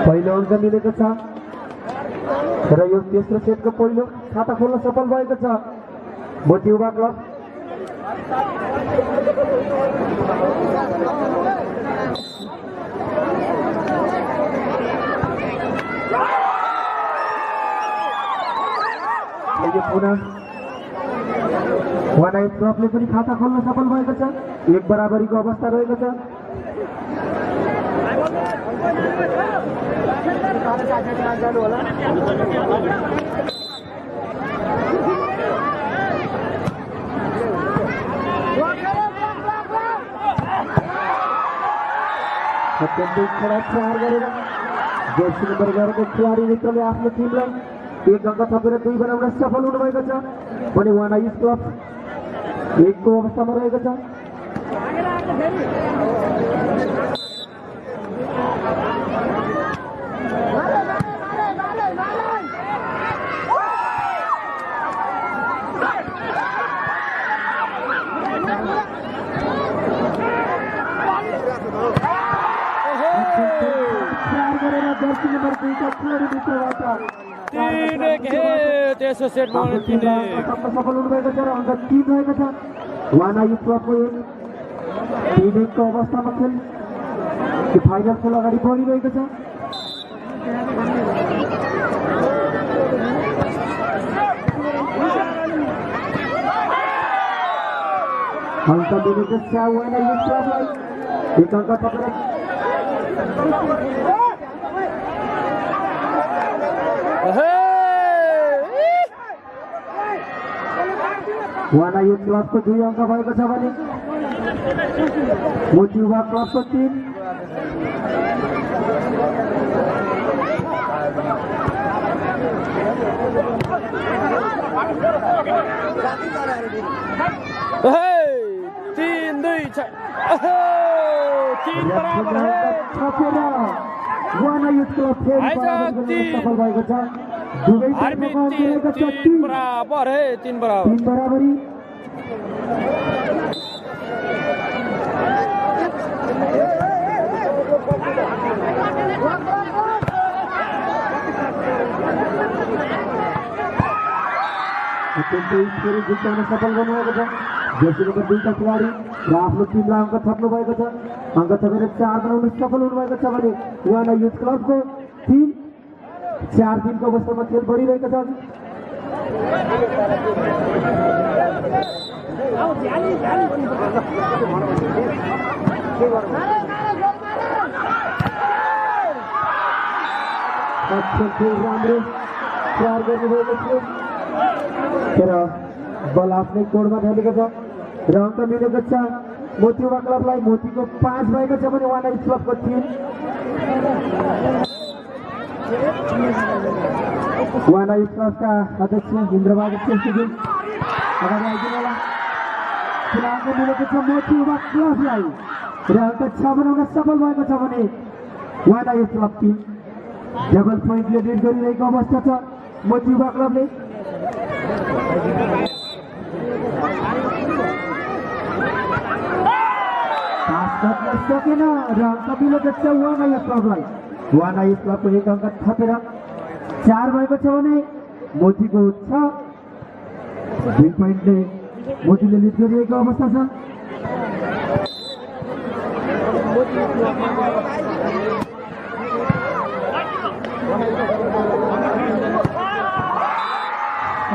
पहिलो अङ्क मिलेको छ र यो तेस्रो सेटको पहिलो खाता खोल्न सफल भएको छ मोती युवा क्लब पुनः वाना युथ क्लबले पनि खाता खोल्न सफल भएको छ एक बराबरीको अवस्था रहेको छ अत्यन्तै खडा चार गरेर जर्सी नम्बर 11 को खेलाडी मित्रले आफ्नो टिमलाई एक अङ्क थपेर 2 बनाउन सफल हुनुभएको छ भने वाना युथ क्लब 1 को अवस्थामा रहेको छ। जर्सी नम्बर 2 का खेलाडी मित्रबाट 3-1 हे तेस्रो सेटमा 3-1 सफल हुनुभएको छ र अङ्क 3 रहेको छ। वाना युथ क्लबको 3-1 को अवस्थामा खेल फाइनल खेल अगाडि बढिरहेको छ। अङ्क दिएको छ वाना युथ क्लबलाई 1 अङ्क थपेर वाना युथ क्लबको 2 अङ्क भएको छ भने मोती युवा क्लबको 3। तीन बराबर है। वाना युथ क्लब सफल भएको छ। दुवै तीन बराबर है, 3 बराबरी। जित्न सफल गर्नुभएको छ जर्सी नम्बर 2 का खेलाडी र आफ्नो टिमलाई अङ्क थप्नु भएको छ। अङ्क थपेर 4 बनाउन सफल हुनुभएको छ भने वाना युथ क्लबको 4-3 को अवस्थामा खेल बढिरहेको छ। राम्रो प्रहार गर्नुभएको थियो तर बल आफ्नै कोडमा ढलेको छ र अङ्क मिलेको छ मोती युवा क्लबलाई। मोतीको 5 भएको छ भने वाना युथ क्लबको 3। वाना युथ क्लबका अध्यक्ष इन्द्रबहादुर श्रेष्ठजी अगाडि आइदिनुहोला। अङ्क मिलेको छ मोती युवा क्लबलाई र अङ्क 6 बनाउन सफल भएको छ भने वाना युथ क्लब 3 डबल पोइन्टले लिड गरिरहेको अवस्था छ मोती युवा क्लबले। सकेन र अङ्क मिलेको छ वाना युथ क्लबलाई। वाना युथ क्लबको 1 अङ्क थपेर 4 भएको छ भने मोतीको 6। 2 पोइन्टले मोतीले लिड गरिरहेको अवस्था छ।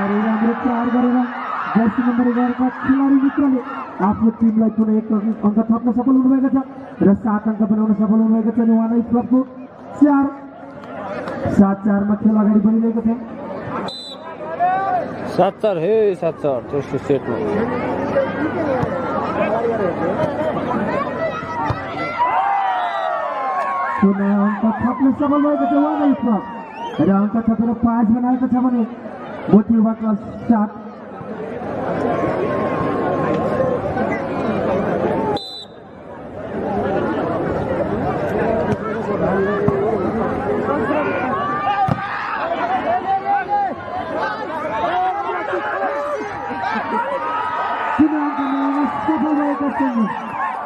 राम्रो प्रहार गरेर जर्सी नम्बर 11 का खेलाडी मित्रले आफ्नो टिमलाई पुनः 1 अङ्क थप्न सफल हुनुभएको छ र 7 अङ्क बनाउन सफल हुनुभएको छ। वाना युथ क्लबको 4-4 मा खेल अगाडि बढिरहेको छ। 7-4 है, 7-4 तेस्रो सेटमा। पुनः अङ्क थप्न सफल भएको छ वाना युथ क्लब र अङ्क थपेर 5 बनाएको छ भने मोती युवा क्लब 7।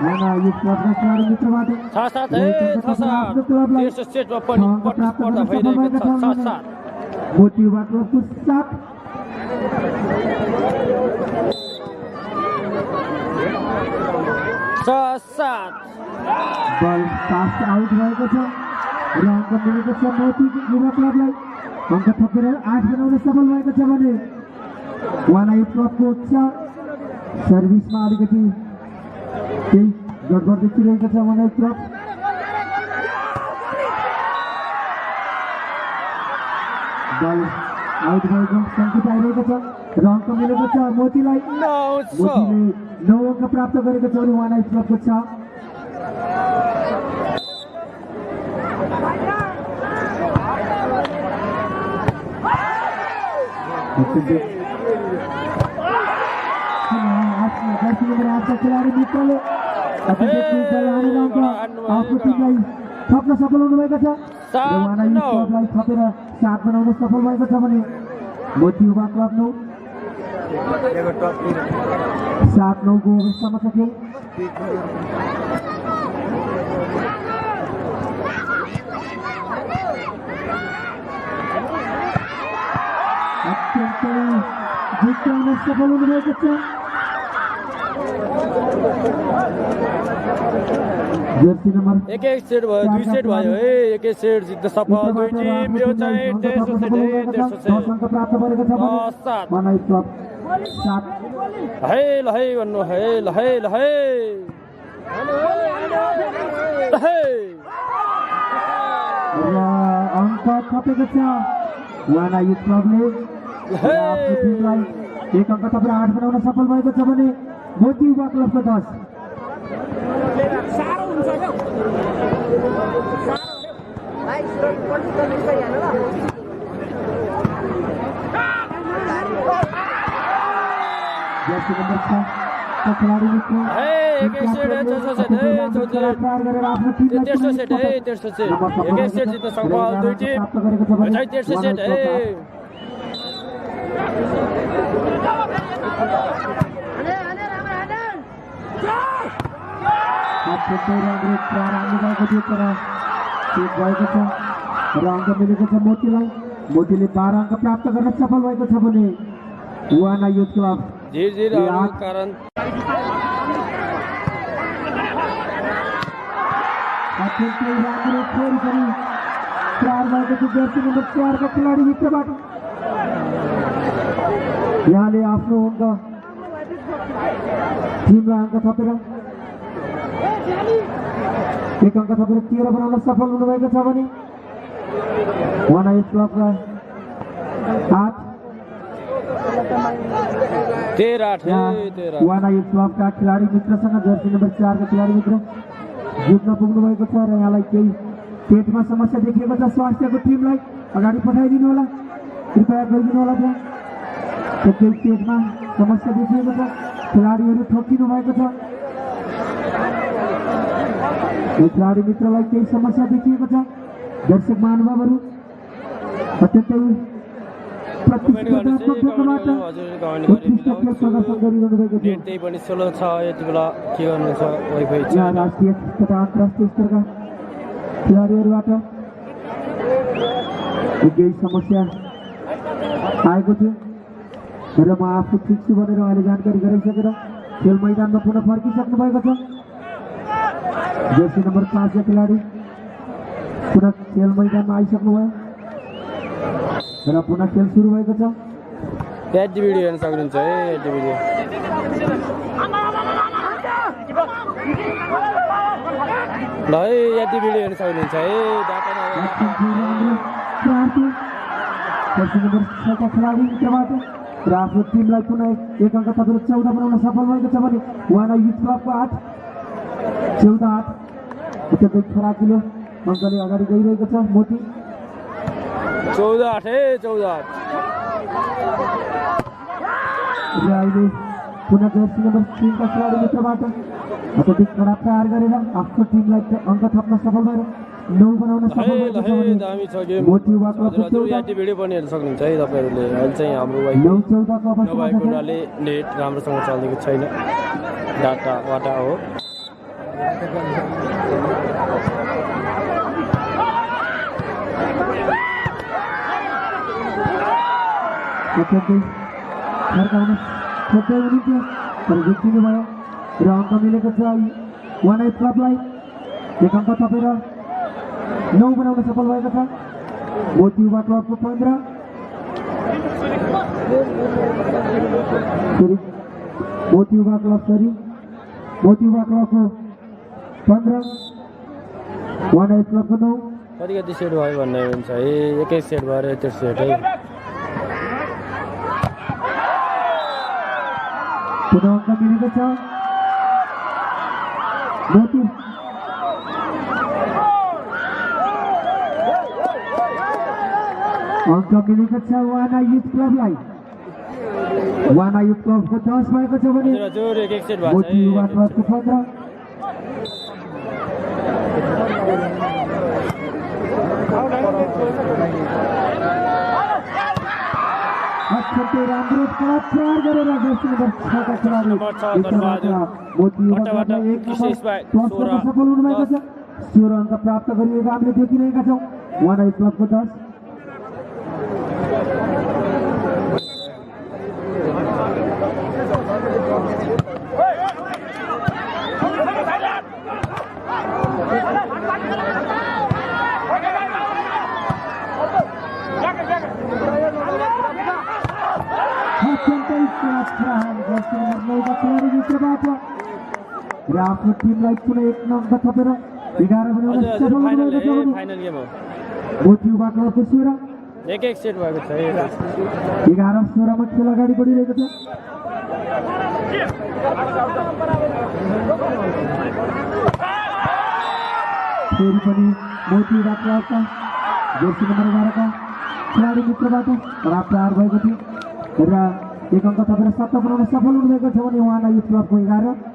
वाना युथ क्लबका खेलाडी मित्रबाट 6-7 है, 6-7 तेस्रो सेटमा पनि प्रतिस्पर्धा भइरहेको छ। 6-7 मोती युवा क्लबको 7। बल पास आउट भएको छ र अङ्क मिलेको छ मोती युवा क्लबलाई। अङ्क थपेर 8 बनाउन सफल भएको छ भने वाना युथ क्लबको 4। सर्भिसमा अलिकति केही गडबड देखिरहेको छ वाना युथ क्लब। बल आउट भएको सङ्केत आइरहेको छ र अङ्क मिलेको छ मोतीलाई। 9 मोतीले 9 अङ्क प्राप्त गरेको छ भने वाना क्लबको छ। खेलाडी मित्रले आफ्नो टिमलाई थप्न सफल हुनुभएको छ। वाना क्लबलाई थपेर 7 बनाउन सफल भएको छ भने मोती युवा क्लब 9 7-9 को अवस्थामा छ खेल। अत्यन्तै जित्न सफल हुनुभएको छ। जर्सी नम्बर 1 सेट भयो 2 सेट भयो है 1 सेट जित्न सफल दुई टिम यो चाहिँ 150 सेट है 150 सेट अङ्क प्राप्त गरेको छ। 7 वाना क्लब 7 है ल है भन्नु है ल है ल है है र अङ्क थपेको छ वाना युथ क्लबले। आफ्नो टिमलाई 1 अङ्क थपेर 8 बनाउन सफल भएको छ भने मोती युवा क्लबको 10। जर्सी नम्बर 6 का खेलाडी मित्र है 1 सेट है 600 सेट है 150 सेट है 150 सेट 1 सेट जित्न सफल दुई टिम यो चाहिँ 150 सेट है। र अङ्क मिलेको छ मोतीलाई। मोतीले 12 अङ्क प्राप्त गर्न सफल भएको छ भने वाना युथ क्लब धीर कारण अत्यन्तै राम्रो फेरि पनि प्रहार भएको छ जर्सी नम्बर 4 का खेलाडी मित्रबाट। यहाँले आफ्नो अङ्क टिमलाई अङ्क थपेर 1 अङ्क थपेर 13 बनाउन सफल हुनुभएको छ भने वाना युथ क्लबलाई 8 13 वाना युथ क्लबका खेलाडी मित्रसँग जर्सी नम्बर 4 का खेलाडी मित्र जित्न पुग्नु भएको छ र यहाँलाई केही पेटमा समस्या देखिएको छ स्वास्थ्यको टिमलाई अगाडि पठाइदिनु होला कृपया गरिदिनु होला। त्यहाँ केही पेटमा समस्या देखिएको छ खेलाडीहरू ठोकिनु भएको छ। खेलाडी मित्रलाई केही समस्या देखिएको छ। दर्शक महानुभावहरू अत्यन्तै प्रतिस्पर्धात्मक क्षेत्रबाट उत्कृष्ट खेल प्रदर्शन गरिरहनु भएको छ। त्यही पनि स्लो छ यति बेला के गर्नु छ वाइफाई छ राष्ट्रिय तथा अन्तर्राष्ट्रिय स्तरका खेलाडीहरूबाट केही समस्या आएको थियो र म आफू ठिक छु भनेर अहिले जानकारी गराइसकेर खेल मैदानमा पुनः फर्किसक्नु भएको छ। जर्सी नम्बर 5 का खेलाडी पुनः खेल मैदानमा आइसक्नुभयो र पुनः खेल सुरु भएको छ। एडी भिडियो हेर्न सक्नुहुन्छ है एडी भिडियो ल है एडी भिडियो हेर्न सक्नुहुन्छ है डाटामा जर्सी नम्बर 6 का खेलाडी मित्रबाट र आफ्नो टिमलाई पुनः 1 अङ्क थपेर 14 बनाउन सफल भएको छ भने वाना युथ क्लबको 8 14-8 अत्यन्तै फराकिलो अङ्कले अगाडि गइरहेको छ। मोती 14-8 है 14-8 र अहिले पुनः जर्सी नम्बर 3 का खेलाडी मित्रबाट अत्यधिक कडा प्रहार गरेर आफ्नो टिमलाई अङ्क थप्न सफल भएर 9 बनाउन सफल भएको छ भने दामी छ गेम मोती युवा क्लबको एडी भिडियो पनि हेर्न सक्नुहुन्छ है तपाईहरुले। अहिले चाहिँ हाम्रो वाइफाई 9-14 को अवस्थामा नभएको हुनाले नेट राम्रोसँग चलेको छैन डाटा वाटा हो। अत्यन्तै फर्काउन खोज्दै हुनुहुन्थ्यो तर जित्नु भयो र अङ्क मिलेको छ वाना युथ क्लबलाई। 1 अङ्क थपेर 9 बनाउन सफल भएको छ। मोती युवा क्लबको 15 मोती युवा क्लबको 15 वाना युथ क्लबको 9 कति कति सेट भयो भन्ने हुन्छ है एकै सेट भएर त्यो सेट है पुनः अङ्क मिलेको छ मोती अङ्क मिलेको छ वाना युथ क्लबलाई वाना युथ क्लबको 10 भएको छ भने हजुर एक सेट भएको मोती युवा क्लबको 15 अत्यन्तै राम्रो प्रहार गरेर जर्सी नम्बर 6 का खेलाडी मोती युवा क्लबलाई एक नम्बर सफल हुनुभएको छ 16 अङ्क प्राप्त गरिएको हामीले देखिरहेका छौँ वाना युथ क्लबको 10 र आफ्नो टिमलाई कुनै एक नम्बर थपेर 11 बनाउन सफल हुनुभएको छ भने फाइनल गेम हो मोती युवा क्लबको 16 एक सेट भएको छ 11-16 मा खेल अगाडि बढिरहेको छ फेरि पनि मोती युवा क्लबका जर्सी नम्बर 12 का खेलाडी मित्रबाट खराब प्रहार भएको थियो र एक अङ्क थपेर 7 बनाउन सफल हुनुभएको छ भने उहाँलाई युथ क्लबको 11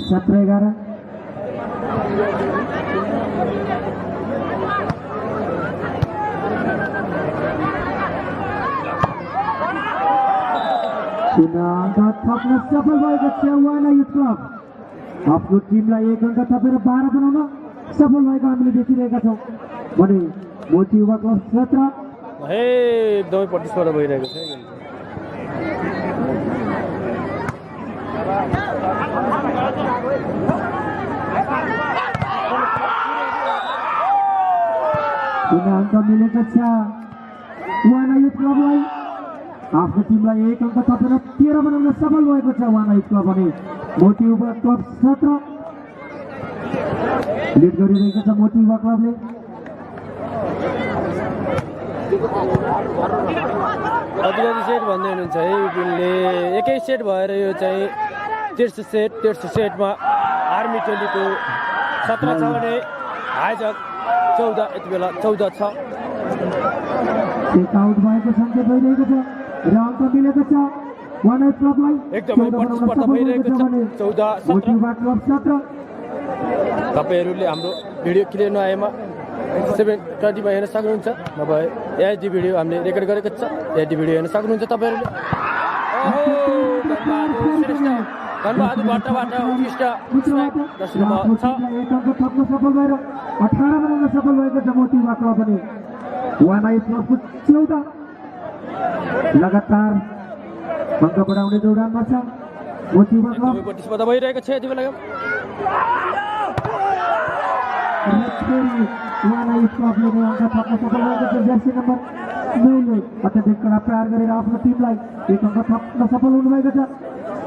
17-11 थप्न सफल भएको छ वाना युथ क्लब आफ्नो टिमलाई एक अङ्क थपेर 12 बनाउन सफल भएको हामीले देखिरहेका छौँ भने मोती युवा क्लब 17 हे एकदमै प्रतिस्पर्धा भइरहेको छ अङ्क मिलेको छ वाना युथ क्लबलाई आफ्नो टिमलाई एक अङ्क थपेर 13 बनाउन सफल भएको छ वाना युथ क्लब भने मोती युवा क्लब 17 लिड गरिरहेको छ मोती युवा क्लबले कति सेट भन्दै हुनुहुन्छ है विपिनले एकै सेट भएर यो चाहिँ तेर्सो सेटमा आर्मी 22 17 छ भने हाइजक 14 यति बेला 14 छ आउट भएको सङ्केत भइरहेको छ र अङ्क मिलेको छ वाना युथ क्लबलाई एकदमै प्रतिस्पर्धा भइरहेको छ 14 मोती युवा क्लब 17 तपाईँहरूले हाम्रो भिडियो क्लियर नआएमा 720 मा हेर्न सक्नुहुन्छ नभए एचडी भिडियो हामीले रेकर्ड गरेको छ एचडी भिडियो हेर्न सक्नुहुन्छ तपाईँहरूले धनबहादुर भट्टबाट उत्कृष्ट दर्शक छ एक अङ्क थप्न सफल भएर 18 बनाउन सफल भएको छ मोती युवा क्लब भने वाना युथ क्लबको 14 लगातार अङ्क बढाउने दौडानमा छ मोती युवा क्लब प्रतिस्पर्धा भइरहेको छ यति बेला वाना युथ क्लबले नै अङ्क थप्न सफल भएको छ जर्सी नम्बर 9 ले अत्यधिक कडा प्रहार गरेर आफ्नो टिमलाई एक अङ्क थप्न सफल हुनुभएको छ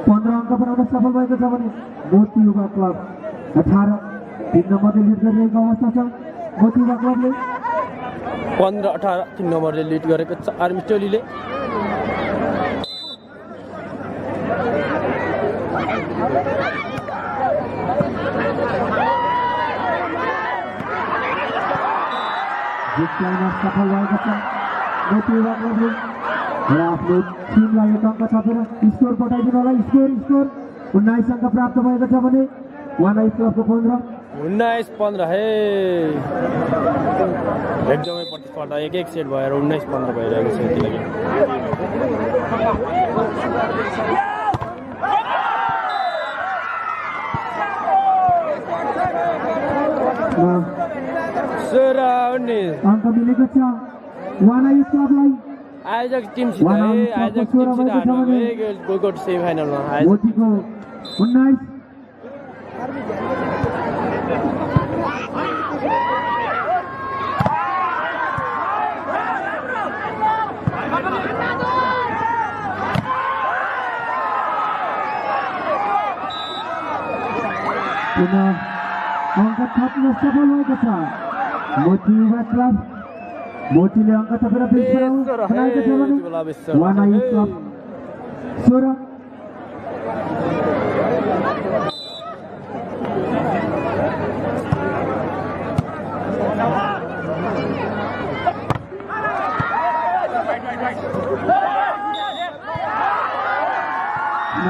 15 अङ्क बनाउन सफल भएको छ भने मोती युवा क्लब 18 3 नम्बरले लिड गरिरहेको अवस्था छ मोती युवा क्लबले 15-18 3 नम्बरले लिड गरेको छ आर्मी टोलीले सफल भएको छ मोती युवा क्लबले र आफ्नो टिमलाई एक अङ्क थपेर स्कोर पठाइदिनु होला स्कोर 19 अङ्क प्राप्त भएको छ भने वाना युथ क्लबको 19-15 हे एकदमै प्रतिस्पर्धा एक सेट भएर 19-15 भइरहेको छ यति लागि अङ्क मिलेको छ वाना युथ क्लबलाई आयोजक टिमसित है आयोजक टिमसित हार्नु गएको सेमी फाइनलमा मोतीको 19 पुनः अङ्क थप्न सफल भएको छ मोती युवा क्लब मोतीले अङ्क थपेर बनाएको छ भने वाना युथ क्लब 16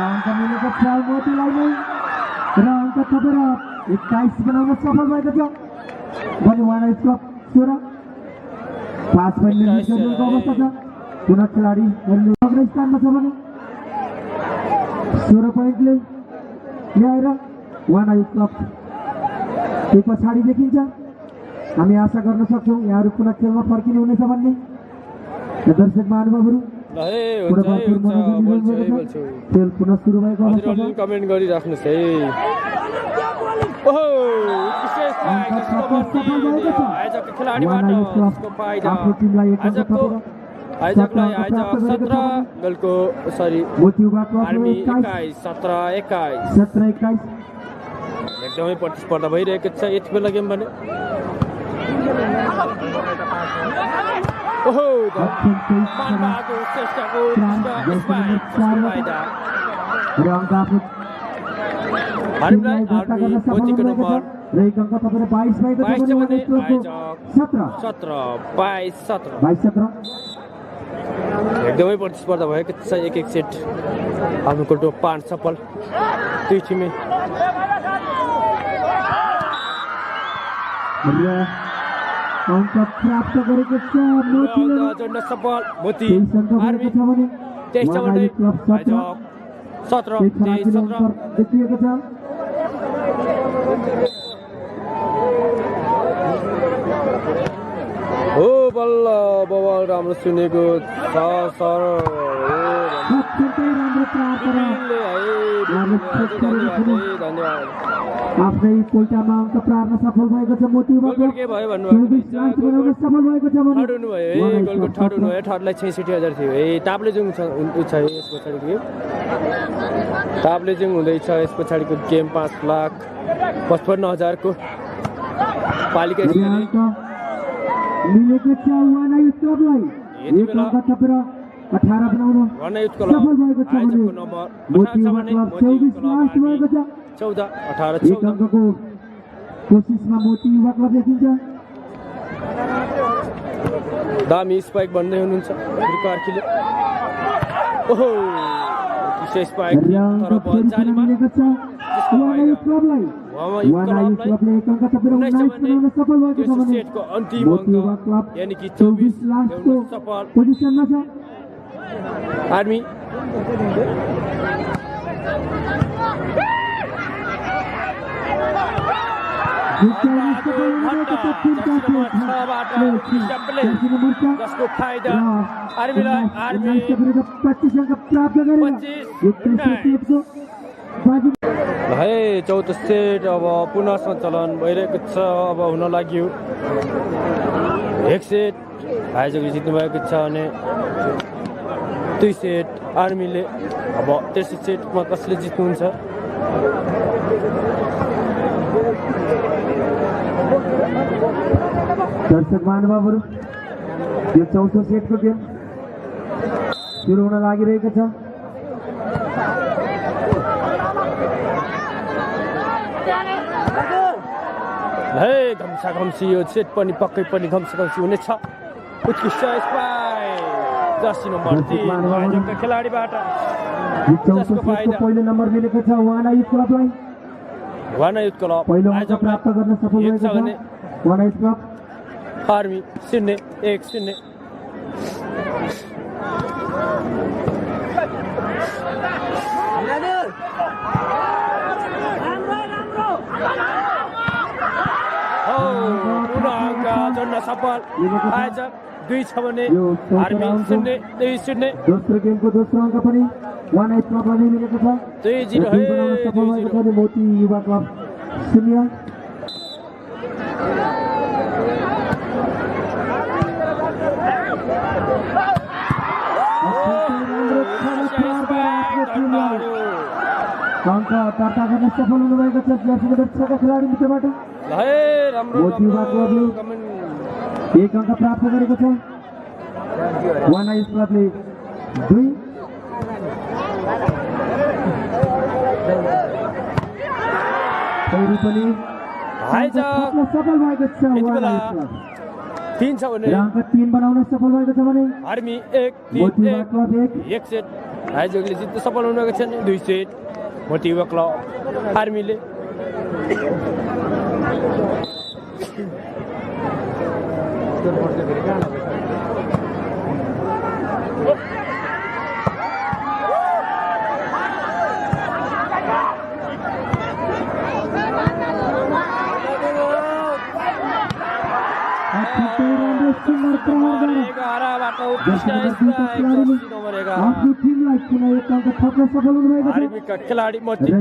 अङ्क मिलेको छ मोतीलाई नै र अङ्क थपेर 21 बनाउन सफल भएको छ भने वाना युथ क्लब 16 5 पोइन्टले जित्नुको अवस्था छ पुनः खेलाडीहरू अग्र स्थानमा छ भने 16 पोइन्टले ल्याएर वाना युथ क्लब त्यो पछाडि देखिन्छ हामी आशा गर्न सक्छौँ यहाँहरू पुनः खेलमा फर्किनु हुनेछ भन्ने दर्शक महानुभावहरू खेल पुनः सुरु भएको अवस्था छ कमेन्ट गरिराख्नुहोस् है आफ्नो टिमलाई एक अङ्क थपेर आयोजकलाई आयोजक 17 गोलको सरी मोती युवा क्लब आर्मी 21 17 21 एकदमै प्रतिस्पर्धा भइरहेको छ यति बेला गेम भने ओहो मानबहादुर श्रेष्ठको टिमलाई दर्ता गर्न सफल भएको छ र एक अङ्क थपेर 22 भएको छ भने 17 एकदमै प्रतिस्पर्धा भएको छ एक सेट आफ्नो कोटो 5 सफल दुई टिमले अङ्क प्राप्त गरेको छ मोतीले जोड्न सफल मोती 23 अङ्क भएको छ भने 23 वाना युथ क्लब 17 देखिएको छ हो बल्ल बबल राम्रो सुनेको छ सर अत्यन्तै राम्रो प्रार्थना धन्यवाद आफ्नै पोल्टामा अङ्क प्रार्न सफल भएको छ मोती युवा क्लब के भयो भन्नु 24 लास्ट बनाउन सफल भएको छ भने थर्ड हुनुभयो है गोलको थर्ड हुनुभयो थर्डलाई 66,000 थियो है ताप्लेजुङ छ यस पछाडिको गेम ताप्लेजुङ हुँदैछ यस पछाडिको गेम 5,55,000 को पालिका मिलेको छ वाना युथ क्लबलाई एक अङ्क थपेर 18 बनाउन सफल भएको छ भने मोती युवा क्लब 24 लास्ट भएको छ 14 18 एक अङ्कको कोसिसमा मोती युवा क्लब देखिन्छ दामी स्पाइक भन्दै हुनुहुन्छ कार्कीले ओहो विशेष स्पाइक तर बल जालीमा मिलेको छ वाना युथ क्लबलाई वाना युथ क्लबले एक अङ्क थपेर 19 बनाउन सफल भएको छ भने सेटको अन्तिम मोती युवा क्लब यानी कि 24 लास्टको सफल पोजिसनमा छ आर्मी जसको फाइदा आर्मीलाई आर्मी 25 अङ्क प्राप्त गरेर 21 है चौथो सेट अब पुनः सञ्चालन भइरहेको छ अब हुन लाग्यो एक सेट आयोजकले जित्नु भएको छ भने 2 सेट आर्मीले अब तेस्रो सेटमा कसले जित्नुहुन्छ दर्शक महानुभावहरू यो चौथो सेटको गेम सुरु हुन लागिरहेको छ है घम्सा घम्सी यो सेट पनि पक्कै पनि घम्सा घम्सी हुनेछ उत्कृष्ट स्पाइक जर्सी नम्बर 3 आयोजकका खेलाडीबाट यो चौथो सेटको पहिलो नम्बर मिलेको छ वाना युथ क्लबलाई वाना युथ क्लब पहिलो अङ्क प्राप्त गर्न सफल भएको छ वाना युथ क्लब आर्मी 0-1-0 पुनः अङ्क जोड्न सफल आयोजक 2 छ भने आर्मी 0-2-0 दोस्रो गेमको दोस्रो अङ्क पनि वाना युथ क्लबलाई मिलेको छ 2-0 बनाउन सफल भएको छ मोती युवा क्लब 0 अङ्क दर्ता गर्न सफल हुनुभएको छ जर्सी नम्बर 6 का खेलाडी मित्रबाट है राम्रो मोतिवा क्लबले एक अङ्क प्राप्त गरेको छ वाना युथ क्लबले 2 फेरि पनि आइजक सफल भएको छ वाना युथ क्लब 3 छ भने अङ्क 3 बनाउन सफल भएको छ भने आर्मी 1 मोतिवा 3 क्लब 1 सेट आइजकले जित्न सफल हुनुभएको छैन 2 सेट मोतिवा क्लब आर्मीले आफ्नो टिमलाई कुनै एक अङ्क थप्न सफल हुनुभएको छ आर्मीका खेलाडी मोतिवा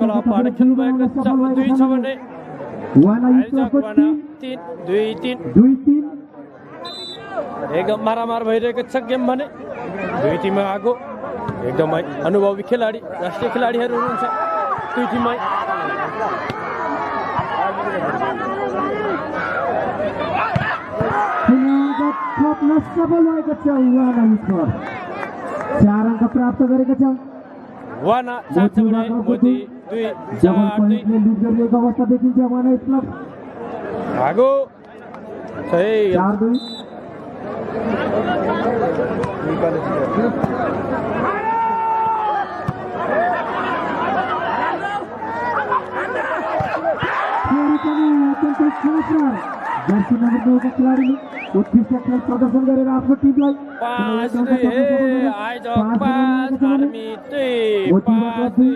क्लबबाट खेल्नुभएको छ 2 छ भने वाना युथ क्लबको 3 2-3 2-3 एकदम मारामार भइरहेको छ गेम भने 2 टिममा आगो एकदमै अनुभवी खेलाडी राष्ट्रिय खेलाडीहरू हुनुहुन्छ 2 टिममै थप्न सफल भएको छ वाना युथ क्लब 4 अङ्क प्राप्त गरेको छ वाना 4 छ भने मोती 2 जब 4 2 पोइन्टले लिड गरिएको अवस्था देखिन्छ वाना युथ क्लब आगो सही 4-2 जर्सी नम्बर 2 का खेलाडीले उत्कृष्ट खेल प्रदर्शन गरेर आफ्नो टिमलाई 5-2 आइजक 5 आर्मी 2 5-2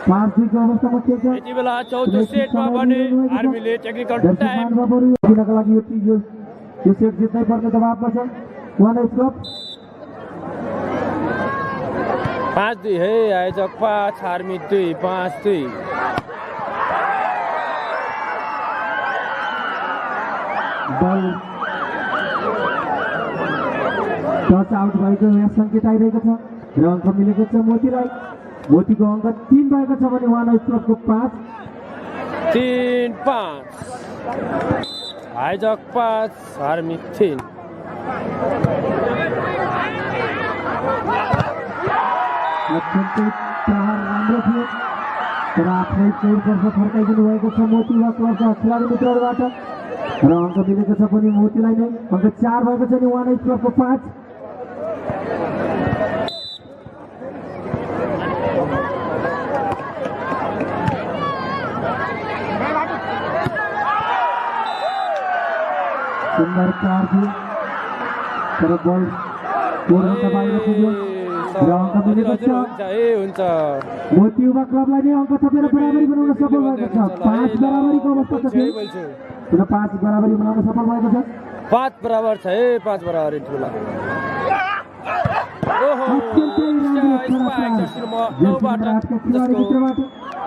5-2 को अवस्थामा खेल्छ यति बेला चौथो सेटमा भने आर्मीले टेक्निकल टाइम दिनका लागि यो सेट जित्नै पर्ने दबावमा छ वाना युथ क्लब 5-2 है आइजक 5 आर्मी 2 5-2 बल टच आउट भएको यहाँ सङ्केत आइरहेको छ र अङ्क मिलेको छ मोतीलाई मोतीको अङ्क 3 भएको छ भने वाना युथ क्लबको 5 3-5 आइजक 5 आर्मी 3 अत्यन्तै प्रहार राम्रो थियो तर आफ्नै चौरतर्फ फर्काइदिनु भएको छ मोतीवा क्लबका खेलाडी मित्रहरूबाट र अङ्क मिलेको छ पनि मोतीलाई नै अङ्क 4 भएको छ नि वाना युथ क्लबको 5 सुन्दर 4 थियो तर बल कोरबाट बाहिर पुग्यो र अङ्क मिलेको छ हुन्छ मोतीवा क्लबलाई नै अङ्क थपेर बराबरी बनाउन सफल भएको छ 5 बराबरीको अवस्था छ र 5 बराबरी बनाउन सफल भएको छ 5 बराबर छ है 5 बराबर ठुला ओहो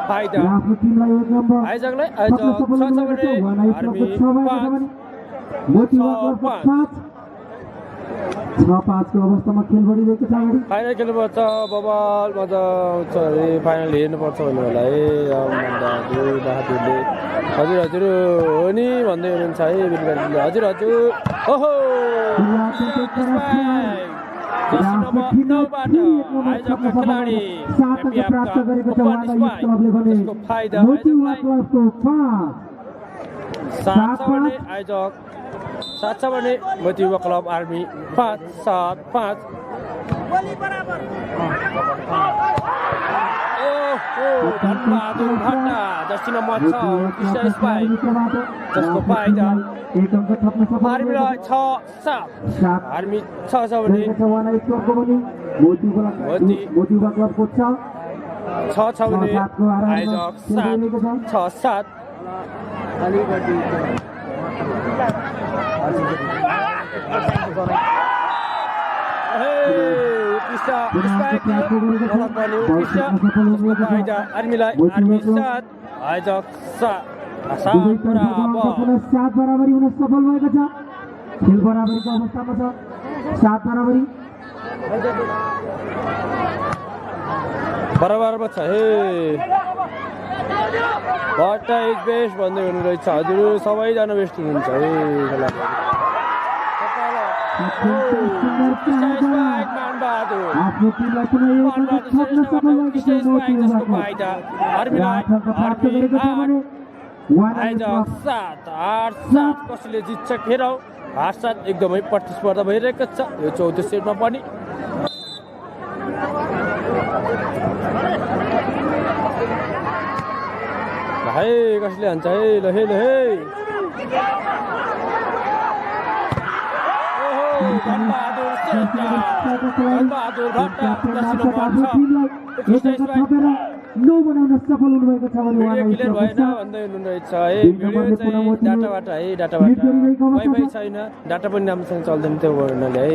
फाइदा आफ्नो टिमलाई एक नम्बर आइजकलाई आइजक 6 छ भने आर्मी 5 मोतीवा क्लबको 5 को अवस्थामा खेल बढिरहेको छ अगाडि फाइनल खेल्नुपर्छ बबाल मजा आउँछ है फाइनल हेर्नुपर्छ भन्नु होला है बहादुरले हजुर हजुर हो नि भन्दै हुनुहुन्छ है बिलकुल हजुर हजुर ओहो प्राप्त गरेको छ वाना युथ क्लबले भने मोतीवा क्लबको 5 आइजक 7 छ भने मोतीवा क्लब आर्मी 5-7-5 धनबहादुर भट्टा जर्सी नम्बर 6 जसको फाइदा एक अङ्क थप्न सफल आर्मीलाई 6-7 आर्मी 6 छ भने वाना युथ क्लबको पनि मोतीवा क्लबको 6 छ भने आइजक 7-6-7 आर्मीलाई आर्मी 7 आइजक 7 बराबरी हुन सफल भएको छ खेल बराबरीको अवस्थामा छ 7 बराबरी बराबरमा छ हे बट्टा इज बेस्ट भन्दै हुनुहुँदैछ हजुर सबैजना बेस्ट हुनुहुन्छ है आफ्नो टिमलाई पुनः एक अङ्क थप्न सफल भएको छ मोती युवा क्लब। कसैले जित्छ खेराउ 8-7 एकदमै प्रतिस्पर्धा भइरहेको छ यो चौथो सेटमा पनि। है कसले हान्छ है ल हे नौ बनाउन सफल हुनुभएको छ भने भन्दै हुनुहुँदैछ है भिडियो चाहिँ डाटाबाट है डाटाबाट वाइफाई छैन डाटा पनि राम्रोसँग चल्दैन त्यो गर्नाले है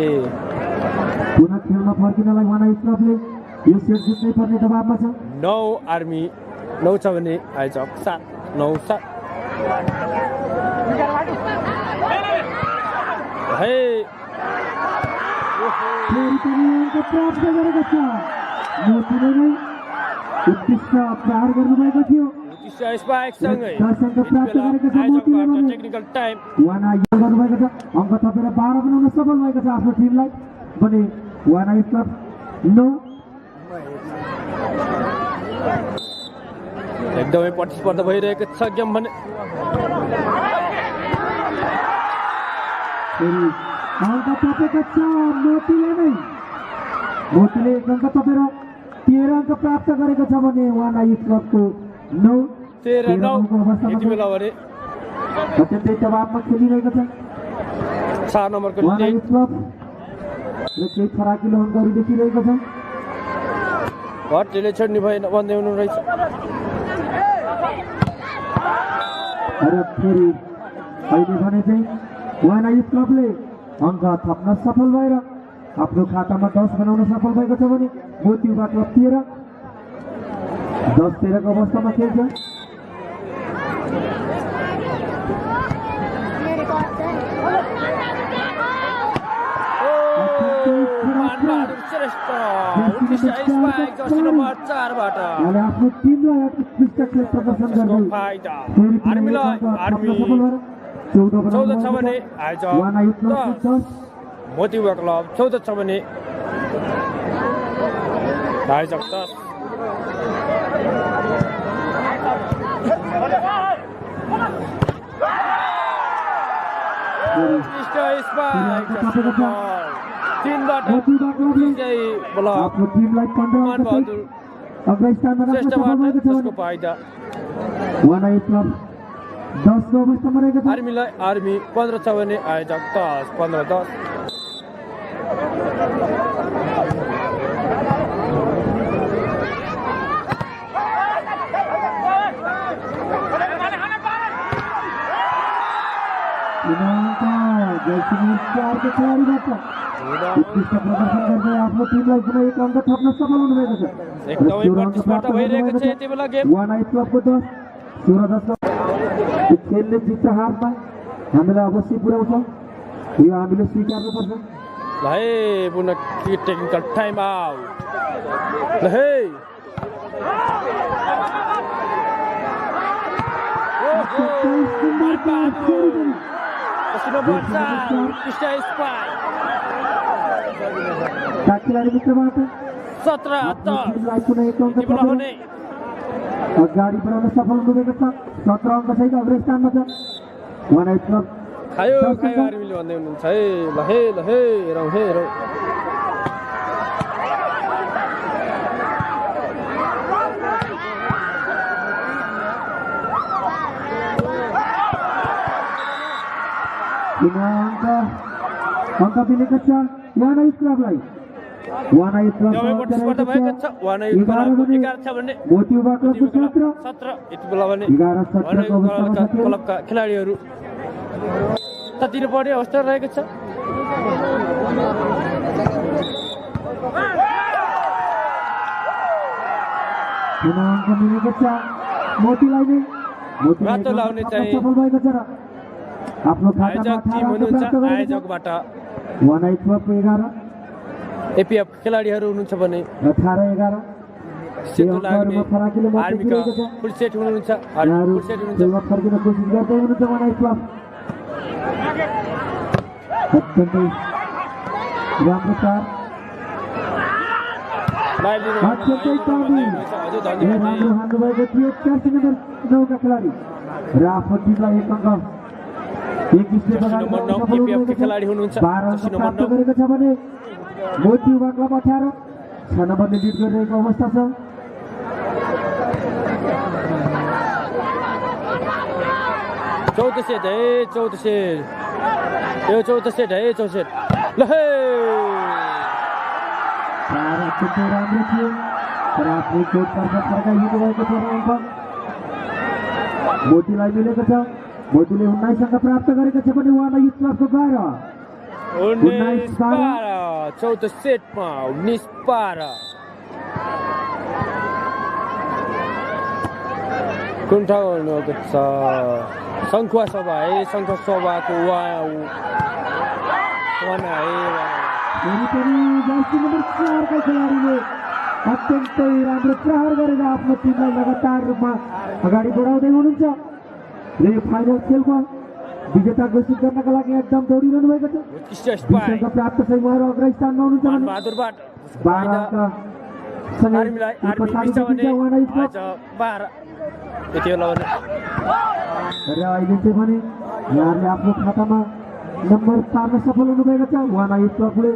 पुनः खेलमा फर्किनलाई वाना क्लबले यो सेट जित्नै पर्ने दबावमा छ। 9 आर्मी 9 छ भने आइज 7 9 7 है प्राप्त गरेको छ मोतीले नै उत्कृष्ट प्रहार गर्नुभएको थियो टेक्निकल टाइम वाना गर्नुभएको छ अङ्क थपेर 12 बनाउन सफल भएको छ आफ्नो टिमलाई भने वाना क्लब 9 एकदमै प्रतिस्पर्धा भइरहेको छ गेम भने अङ्क थपेको छ मोतीले 1 अङ्क थपेर 13 अङ्क प्राप्त गरेको छ भने वाना क्लबको 9 13-9 यति बेला भने अत्यन्तै दबावमा खेलिरहेको छ 4 नम्बरको वाना क्लब र केही फराकिलो अङ्कहरू देखिरहेको छ। घरले छोड्ने भएन भन्दै हुनु रहेछ र फेरि अहिले भने चाहिँ वाना क्लबले अङ्क थप्न सफल भएर आफ्नो खातामा 10 बनाउन सफल भएको छ भने मोती युवा क्लब 10-13 को अवस्थामा खेल्छ। आफ्नो टिमलाई उत्कृष्ट खेल प्रदर्शन गर्दै 14 छ भने मोती युवा क्लब 14 छ भने आइज 10 आफ्नो टिमलाई 15 अङ्क अग्रस्थानमा राख्न सफल भएको छ भने वाना क्लब 10 को अवस्थामा रहेको छ। आर्मी 15 छ भने आइज 10 15-10 उत्कृष्ट प्रदर्शन गर्दै आफ्नो टिमलाई पुनः 1 अङ्क थप्न सफल हुनुभएको छ। एकदमै प्रतिस्पर्धा भइरहेको छ यति बेला गेम वाना क्लबको 10 16-10 खेलले जित हारमा हामीलाई अवश्य पुर्याउँछ यो हामीले स्वीकार्नुपर्छ। है पुनः टेक्निकल टाइम आउट है खेलाडी मित्रबाट 17-10 पुनः 1 अङ्क अगाडि बढाउन सफल हुनुभएको छ। 17 अङ्क सहित अग्रस्थानमा छ वाना क्लब। खायो आर्मीले भन्दै हुनुहुन्छ है ल हे हेरौँ अङ्क मिलेको छ वाना क्लबलाई। वाना क्लब मोती युवा क्लबको 17 यति बेला भने 11-17 क्लबका खेलाडीहरू तातिर पर्ने अवस्था रहेको छ। अङ्क मिलेको छ मोतीलाई नै रातो लाउने चाहिँ सफल भएको छ र आफ्नो खातामा 18 आयोजकबाट वाना क्लबको 11 एपीएफ खेलाडीहरू हुनुहुन्छ भने 18-11 सेटको लाग्ने अङ्कहरूमा फराकिलो मात्र आर्मीका गिरेको छ। फुल सेट हुनुहुन्छ यहाँहरू फुल सेट हुनुहुन्छ खेलमा फर्किन कोसिस गर्दै हुनुहुन्छ वनाइट क्लब अत्यन्तै राम्रो चार लाइभ लिनु अत्यन्तै टर्नी हजुर राम्रो धन्यवाद हान्नु भएको थियो 84 नम्बर 9 का खेलाडी र आफ्नो टिमलाई एक अङ्क एक स्टेप जर्सी अगाडि नम्बर 9 बढाउन सफल केपीएफ हुनुभएको छ। खेलाडी हुनुहुन्छ 12 जर्सी अङ्क नम्बर प्राप्त 9 गरेको छ भने मोती युवा क्लब 18 6 नम्बरले लिड गरिरहेको अवस्था छ। चौथो सेट है चौथो सेट यो चौथो सेट है चौथो सेट ल हे चार अत्यन्तै राम्रो थियो तर आफ्नो कोर्टतर्फ फर्काइदिनु भएको छ र अङ्क मोतीलाई मिलेको छ। मोतीले 19 अङ्क प्राप्त गरेको छ भने उहाँलाई युथ क्लबको 12 19-12 चौथो सेटमा 19-12 कुन ठाउँ हुनुभएको छ शङ्खुवा सभा है शङ्खुवा सभाको वाना है फेरि पनि जर्सी नम्बर 4 का खेलाडीले अत्यन्तै राम्रो प्रहार गरेर आफ्नो टिमलाई लगातार रूपमा अगाडि बढाउँदै हुनुहुन्छ र यो फाइनल खेलमा विजेता घोषित गर्नका लागि एकदम दौडिरहनु भएको छ। उत्कृष्ट 20 स्पाई अङ्क प्राप्त छ उहाँहरू अग्रस्थानमा हुनुहुन्छ भने बहादुरबाट 12 अङ्क सँगै आर्मीलाई आर्मी पछाडि बिस्छ भने देखिन्छ उहाँलाई युथ क्लब। आज 12 यति बेला भने र अहिले चाहिँ भने यहाँहरूले आफ्नो खातामा नम्बर पार्न सफल हुनुभएको छ। उहाँलाई युथ क्लबले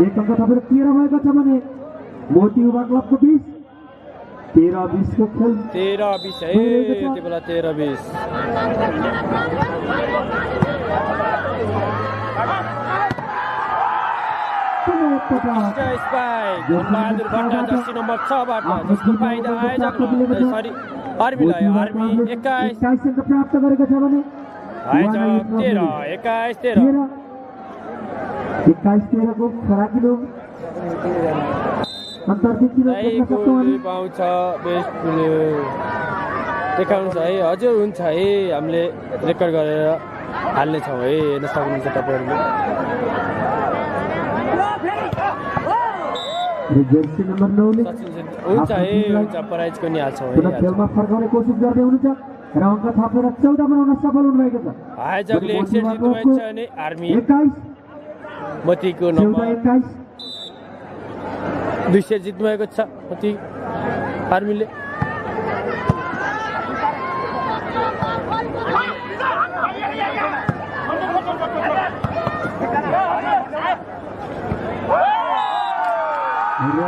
एक अङ्क थपेर 13 भएको छ भने मोती युवा क्लबको 20 13-20 को खेल 13-20 है यति बेला 13-20 स्पाई बहादुर भट्टा जर्सी नम्बर 6 बाट जसको फाइदा आयोजक सरी आर्मीलाई आर्मी 21 अङ्क प्राप्त गरेको छ भने आयोजक 13 21 13 21-13 को फराकिलो अन्तर देखिन है गोल पाउँछ बेस्ट देखाउनु छ है हजुर हुन्छ है हामीले रेकर्ड गरेर हाल्नेछौँ है हेर्न सक्नुहुन्छ तपाईँहरूले जर्सी नम्बर 9 ले हुन्छ है हुन्छ प्राइजको नि हाल्छौँ है पुनः खेलमा फर्काउने कोसिस गर्दै हुनुहुन्छ र अङ्क थपेर 14 बनाउन सफल हुनुभएको छ। आयोजकले 1 सेट जित्नुभएको छ भने आर्मी 21 मतीको 14 नम्बर 21 2 सेट जित्नुभएको छ मती आर्मीले र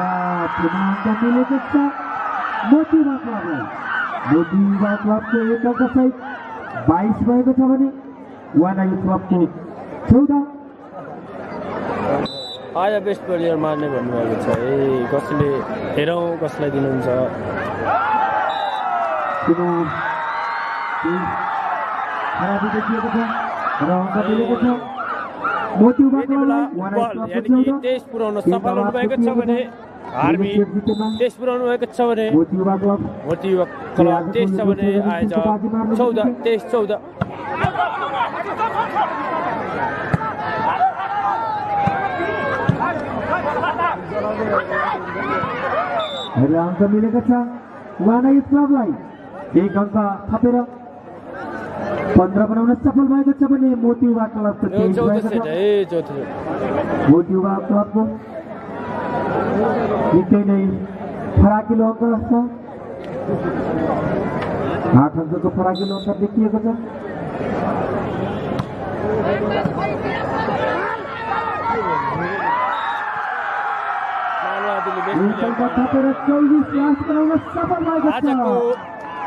पुनः अङ्क मिलेको छ मोती युवा क्लबलाई। मोती युवा क्लबको एक अङ्क सहित 22 भएको छ भने वाना युथ क्लबको 14 आज बेस्ट प्लेयर मार्ने भन्नुभएको छ है कसले हेरौँ कसलाई दिनुहुन्छ पुनः खराबी देखिएको छ र अङ्क मिलेको छ मोती युवा यति बेला क्लबलाई वाना युथ बल क्लबको यानि कि 14 23 पुऱ्याउन सफल हुनुभएको छ भने आर्मी 23 पुऱ्याउनु भएको छ भने मोती युवा क्लब मोती युवा क्लब 23 छ भने आयोजक 14 23 14 र अङ्क मिलेको छ वाना युथ क्लबलाई एक अङ्क थपेर 15 बनाउन सफल भएको छ भने मोती युवा क्लबको 23 चौथो भएको सेट छ। है चौथो मोती युवा क्लबको निकै नै फराकिलो अङ्क छ 8 अङ्कको फराकिलो अङ्क देखिएको छ। एक अङ्क थपेर 24 लास्ट बनाउन सफल भएको आजको छ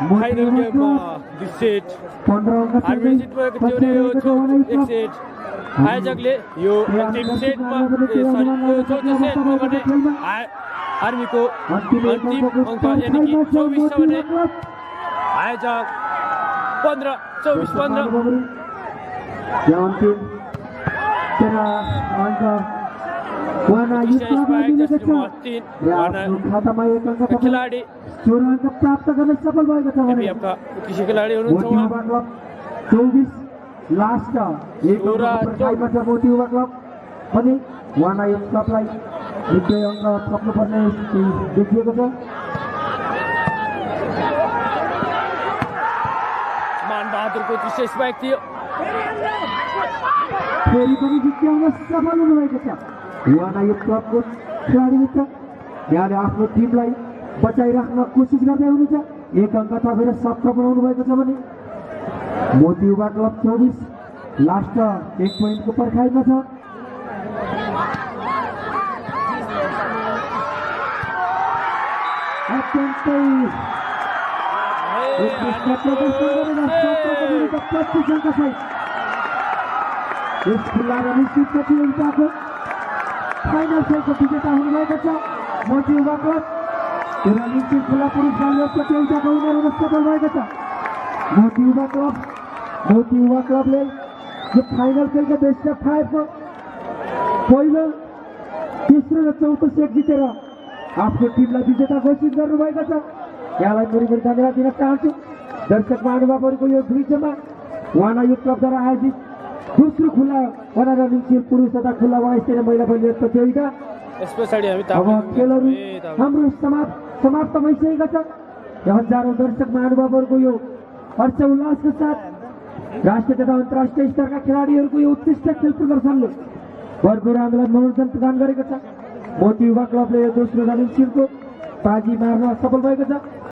मोती फाइनल युवा गेममा क्लब 2 सेट 15 अङ्क आर्मी जित्नुभएको थियो भने यो चौथो सेट आयोजकले यो अन्तिम सेटमा चौथो सेटमा भने आर्मीको अन्तिम अङ्क यानि कि 24 छ भने आयोजक 15 24 15 यहाँ अन्तिम 13 अङ्क वाना युथ क्लबलाई मिलेको छ र आफ्नो खातामा एक अङ्क थपेर खेलाडी 14 अङ्क प्राप्त गर्न सफल भएको छ भने एपिएफका कृषि खेलाडी हुनुहुन्छ मोती उहाँ युवा क्लब 24 लास्ट एक अङ्क पर्खाइमा छ मोती युवा क्लब पनि वाना युथ क्लबलाई 2 अङ्क थप्नुपर्ने देखिएको छ। मानबहादुरको दृश्य स्पाइक थियो। फेरि पनि जित्याउन सफल हुनुभएको छ वाना युथ क्लबको खेलाडी मित्र। यहाँले आफ्नो टिमलाई बचाइराख्न कोसिस गर्दै हुनुहुन्छ। 1 अङ्क थपेर 70 बनाउनु भएको छ भने मोती युवा क्लब 24 लास्ट 1 पोइन्टको पर्खाइमा छ। अत्यन्तै 25 अङ्कसहित यस खुल्ला र निश्चित प्रतियोगिताको फाइनल खेलको विजेता हुनुभएको छ मोती युवा क्लब। रनिङ टिम खुल्ला पुरुष बालिका प्रतियोगिताको विनर हुन सफल भएको छ मोती युवा क्लब। मोती युवा क्लबले यो फाइनल खेलको बेस्ट अफ 5 को पहिलो, तेस्रो र चौथो सेट जितेर आफ्नो टिमलाई विजेता घोषित गर्नुभएको छ। यहाँलाई फेरि धन्यवाद दिन चाहन्छु। दर्शक महानुभावहरूको यो दृश्यमा वाना युथ क्लबद्वारा आयोजित दोस्रो खुल्ला वाना रनिङ टिम पुरुष तथा खुल्ला वाइसतिर महिला बलियो प्रतियोगिता यस पछाडि हामी अब खेलहरू हाम्रो समाप्त भइसकेका छ। हजारौँ दर्शक महानुभावहरूको यो हर्ष उल्लासका साथ राष्ट्रिय तथा अन्तर्राष्ट्रिय स्तरका खेलाडीहरूको यो उत्कृष्ट खेल प्रदर्शनले भरपूर हामीलाई मनोरञ्जन प्रदान गरेको छ। मोती युवा क्लबले यो दोस्रो रनिङ टिमको बाजी मार्न सफल भएको छ।